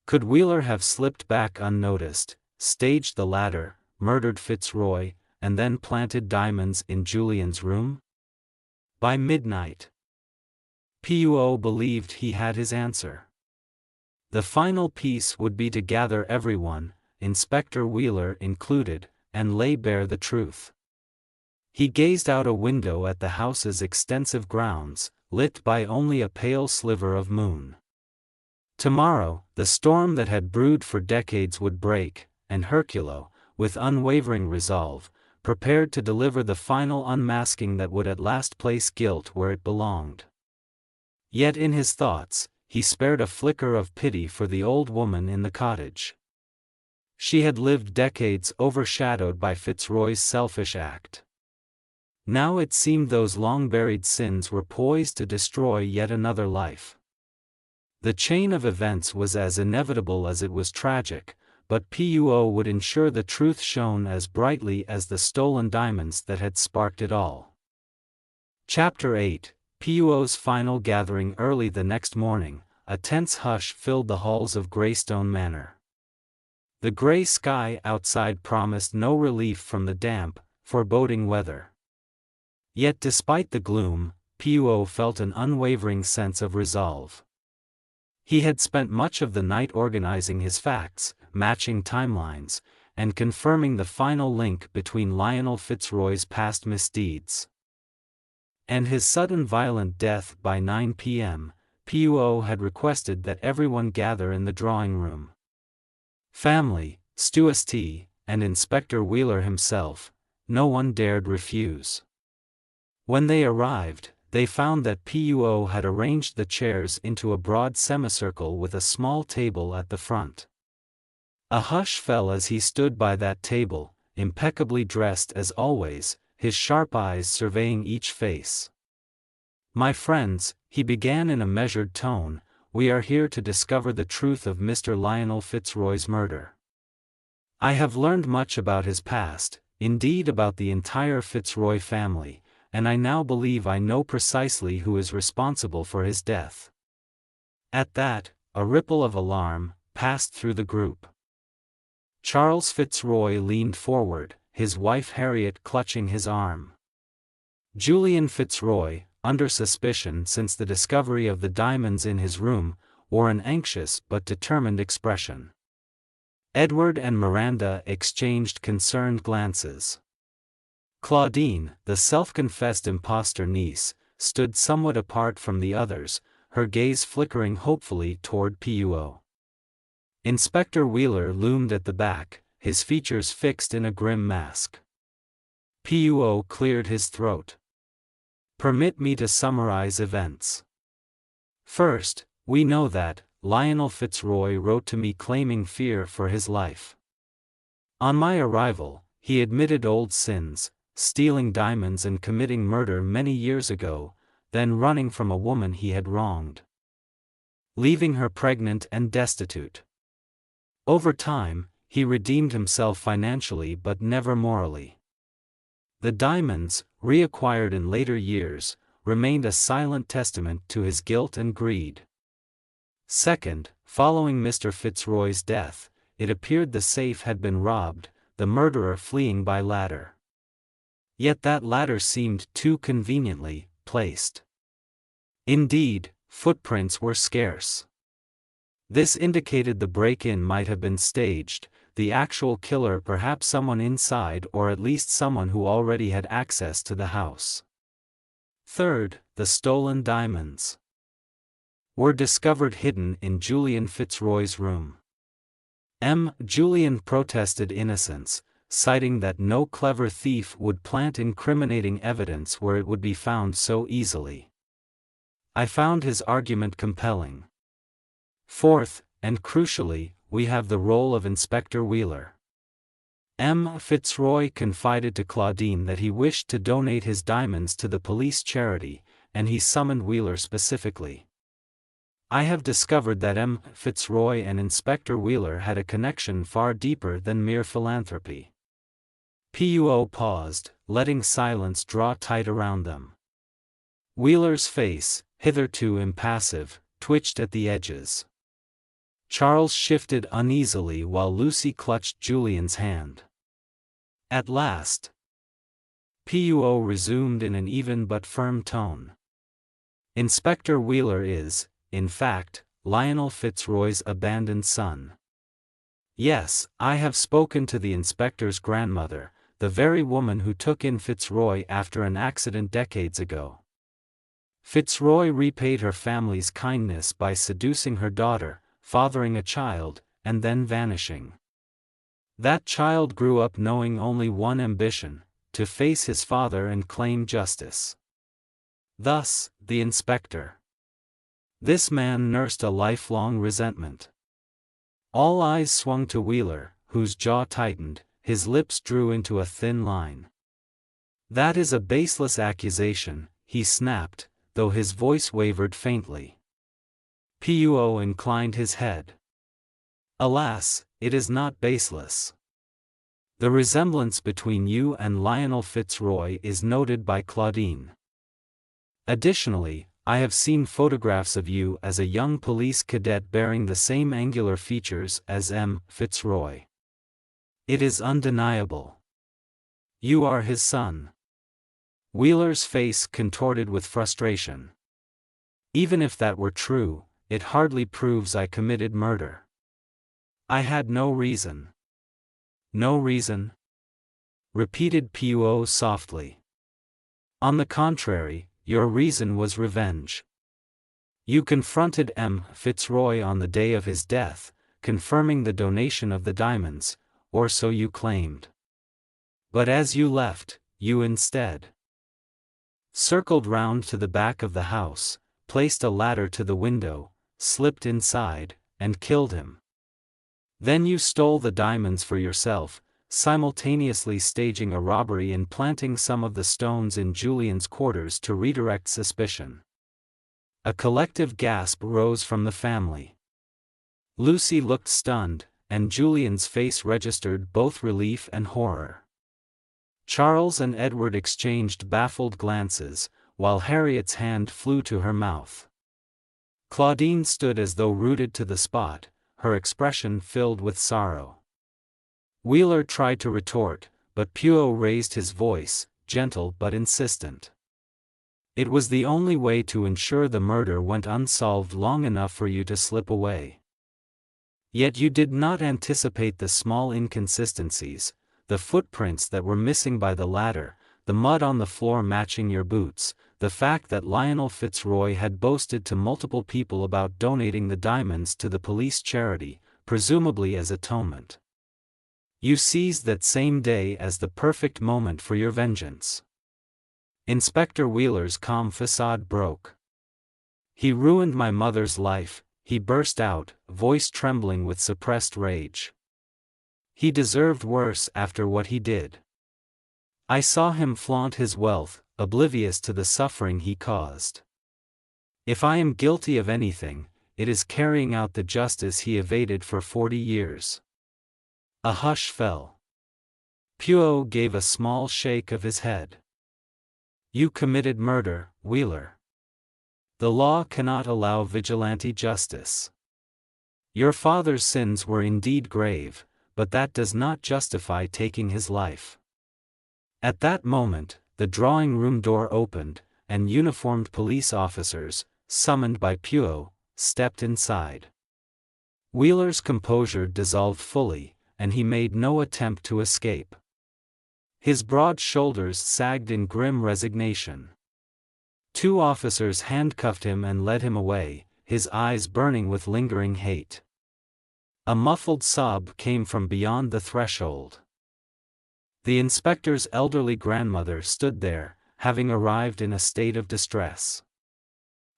Could Wheeler have slipped back unnoticed, staged the ladder, murdered Fitzroy, and then planted diamonds in Julian's room? By midnight, Poirot believed he had his answer. The final piece would be to gather everyone, Inspector Wheeler included, and lay bare the truth. He gazed out a window at the house's extensive grounds, lit by only a pale sliver of moon. Tomorrow, the storm that had brewed for decades would break, and Hercule, with unwavering resolve, prepared to deliver the final unmasking that would at last place guilt where it belonged. Yet in his thoughts, he spared a flicker of pity for the old woman in the cottage. She had lived decades overshadowed by Fitzroy's selfish act. Now it seemed those long-buried sins were poised to destroy yet another life. The chain of events was as inevitable as it was tragic, but Poirot would ensure the truth shone as brightly as the stolen diamonds that had sparked it all. Chapter 8. Poirot's final gathering. Early the next morning, a tense hush filled the halls of Greystone Manor. The gray sky outside promised no relief from the damp, foreboding weather. Yet despite the gloom, Poirot felt an unwavering sense of resolve. He had spent much of the night organizing his facts, matching timelines, and confirming the final link between Lionel Fitzroy's past misdeeds and his sudden violent death. By 9 p.m., Poirot had requested that everyone gather in the drawing room. Family, Stewardess, and Inspector Wheeler himself, no one dared refuse. When they arrived, they found that Poirot had arranged the chairs into a broad semicircle with a small table at the front. A hush fell as he stood by that table, impeccably dressed as always, his sharp eyes surveying each face. "My friends," he began in a measured tone, "we are here to discover the truth of Mr. Lionel Fitzroy's murder. I have learned much about his past, indeed about the entire Fitzroy family, and I now believe I know precisely who is responsible for his death." At that, a ripple of alarm passed through the group. Charles Fitzroy leaned forward, his wife Harriet clutching his arm. Julian Fitzroy, under suspicion since the discovery of the diamonds in his room, wore an anxious but determined expression. Edward and Miranda exchanged concerned glances. Claudine, the self-confessed impostor niece, stood somewhat apart from the others, her gaze flickering hopefully toward Poirot. Inspector Wheeler loomed at the back, his features fixed in a grim mask. Poirot cleared his throat. "Permit me to summarize events. First, we know that Lionel Fitzroy wrote to me claiming fear for his life. On my arrival, he admitted old sins, stealing diamonds and committing murder many years ago, then running from a woman he had wronged, leaving her pregnant and destitute. Over time, he redeemed himself financially but never morally. The diamonds, reacquired in later years, remained a silent testament to his guilt and greed. Second, following Mr. Fitzroy's death, it appeared the safe had been robbed, the murderer fleeing by ladder. Yet that ladder seemed too conveniently placed. Indeed, footprints were scarce. This indicated the break-in might have been staged, the actual killer perhaps someone inside or at least someone who already had access to the house. Third, the stolen diamonds were discovered hidden in Julian Fitzroy's room. Julian protested innocence, citing that no clever thief would plant incriminating evidence where it would be found so easily. I found his argument compelling. Fourth, and crucially, we have the role of Inspector Wheeler. Fitzroy confided to Claudine that he wished to donate his diamonds to the police charity, and he summoned Wheeler specifically. I have discovered that Fitzroy and Inspector Wheeler had a connection far deeper than mere philanthropy. Puo paused, letting silence draw tight around them. Wheeler's face, hitherto impassive, twitched at the edges. Charles shifted uneasily while Lucy clutched Julian's hand. At last, Puo resumed in an even but firm tone. Inspector Wheeler is, in fact, Lionel Fitzroy's abandoned son. Yes, I have spoken to the inspector's grandmother, the very woman who took in Fitzroy after an accident decades ago. Fitzroy repaid her family's kindness by seducing her daughter, fathering a child, and then vanishing. That child grew up knowing only one ambition: to face his father and claim justice. Thus, the inspector. This man nursed a lifelong resentment. All eyes swung to Wheeler, whose jaw tightened, his lips drew into a thin line. That is a baseless accusation, he snapped, though his voice wavered faintly. Puo inclined his head. Alas, it is not baseless. The resemblance between you and Lionel Fitzroy is noted by Claudine. Additionally, I have seen photographs of you as a young police cadet bearing the same angular features as M. Fitzroy. It is undeniable. You are his son. Wheeler's face contorted with frustration. Even if that were true, it hardly proves I committed murder. I had no reason. No reason? Repeated Puo softly. On the contrary, your reason was revenge. You confronted M. Fitzroy on the day of his death, confirming the donation of the diamonds, or so you claimed. But as you left, you instead circled round to the back of the house, placed a ladder to the window, slipped inside, and killed him. Then you stole the diamonds for yourself, simultaneously staging a robbery and planting some of the stones in Julian's quarters to redirect suspicion. A collective gasp rose from the family. Lucy looked stunned, and Julian's face registered both relief and horror. Charles and Edward exchanged baffled glances, while Harriet's hand flew to her mouth. Claudine stood as though rooted to the spot, her expression filled with sorrow. Wheeler tried to retort, but Puo raised his voice, gentle but insistent. It was the only way to ensure the murder went unsolved long enough for you to slip away. Yet you did not anticipate the small inconsistencies, the footprints that were missing by the ladder, the mud on the floor matching your boots, the fact that Lionel Fitzroy had boasted to multiple people about donating the diamonds to the police charity, presumably as atonement. You seized that same day as the perfect moment for your vengeance. Inspector Wheeler's calm facade broke. He ruined my mother's life, he burst out, voice trembling with suppressed rage. He deserved worse after what he did. I saw him flaunt his wealth, oblivious to the suffering he caused. If I am guilty of anything, it is carrying out the justice he evaded for 40 years. A hush fell. Puo gave a small shake of his head. You committed murder, Wheeler. The law cannot allow vigilante justice. Your father's sins were indeed grave, but that does not justify taking his life. At that moment, the drawing room door opened, and uniformed police officers, summoned by Puo, stepped inside. Wheeler's composure dissolved fully, and he made no attempt to escape. His broad shoulders sagged in grim resignation. 2 officers handcuffed him and led him away, his eyes burning with lingering hate. A muffled sob came from beyond the threshold. The inspector's elderly grandmother stood there, having arrived in a state of distress.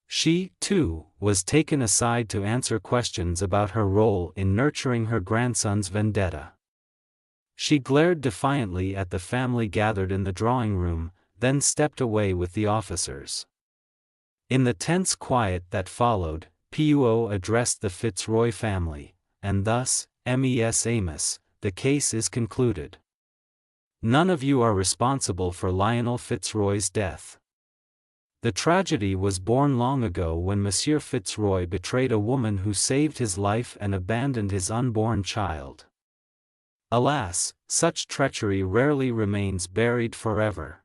She, too, was taken aside to answer questions about her role in nurturing her grandson's vendetta. She glared defiantly at the family gathered in the drawing room, then stepped away with the officers. In the tense quiet that followed, Puo addressed the Fitzroy family, and thus, Mes Amos, the case is concluded. None of you are responsible for Lionel Fitzroy's death. The tragedy was born long ago when Monsieur Fitzroy betrayed a woman who saved his life and abandoned his unborn child. Alas, such treachery rarely remains buried forever.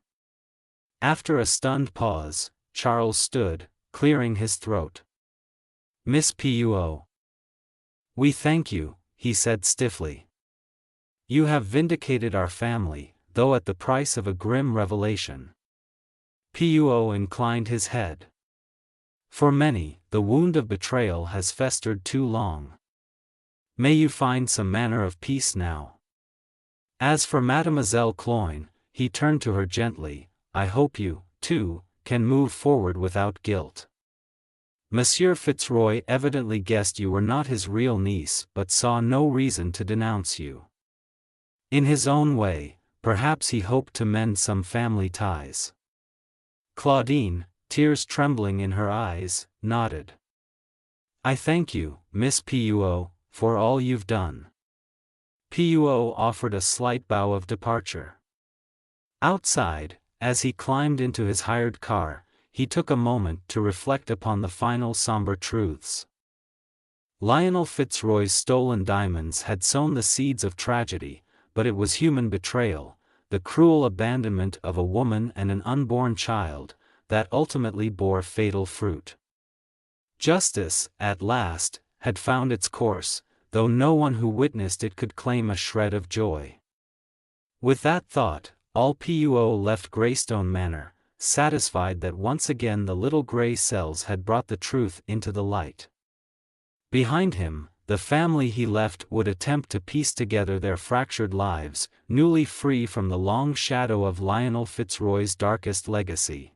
After a stunned pause, Charles stood, clearing his throat. Miss Poirot. We thank you, he said stiffly. You have vindicated our family, though at the price of a grim revelation. Poirot inclined his head. For many, the wound of betrayal has festered too long. May you find some manner of peace now. As for Mademoiselle Cloyne, he turned to her gently, I hope you, too, can move forward without guilt. Monsieur Fitzroy evidently guessed you were not his real niece but saw no reason to denounce you. In his own way, perhaps he hoped to mend some family ties. Claudine, tears trembling in her eyes, nodded. I thank you, Miss Poirot, for all you've done. Poirot offered a slight bow of departure. Outside, as he climbed into his hired car, he took a moment to reflect upon the final somber truths. Lionel Fitzroy's stolen diamonds had sown the seeds of tragedy, but it was human betrayal, the cruel abandonment of a woman and an unborn child, that ultimately bore fatal fruit. Justice, at last, had found its course, though no one who witnessed it could claim a shred of joy. With that thought, all Poirot left Greystone Manor, satisfied that once again the little grey cells had brought the truth into the light. Behind him, the family he left would attempt to piece together their fractured lives, newly free from the long shadow of Lionel Fitzroy's darkest legacy.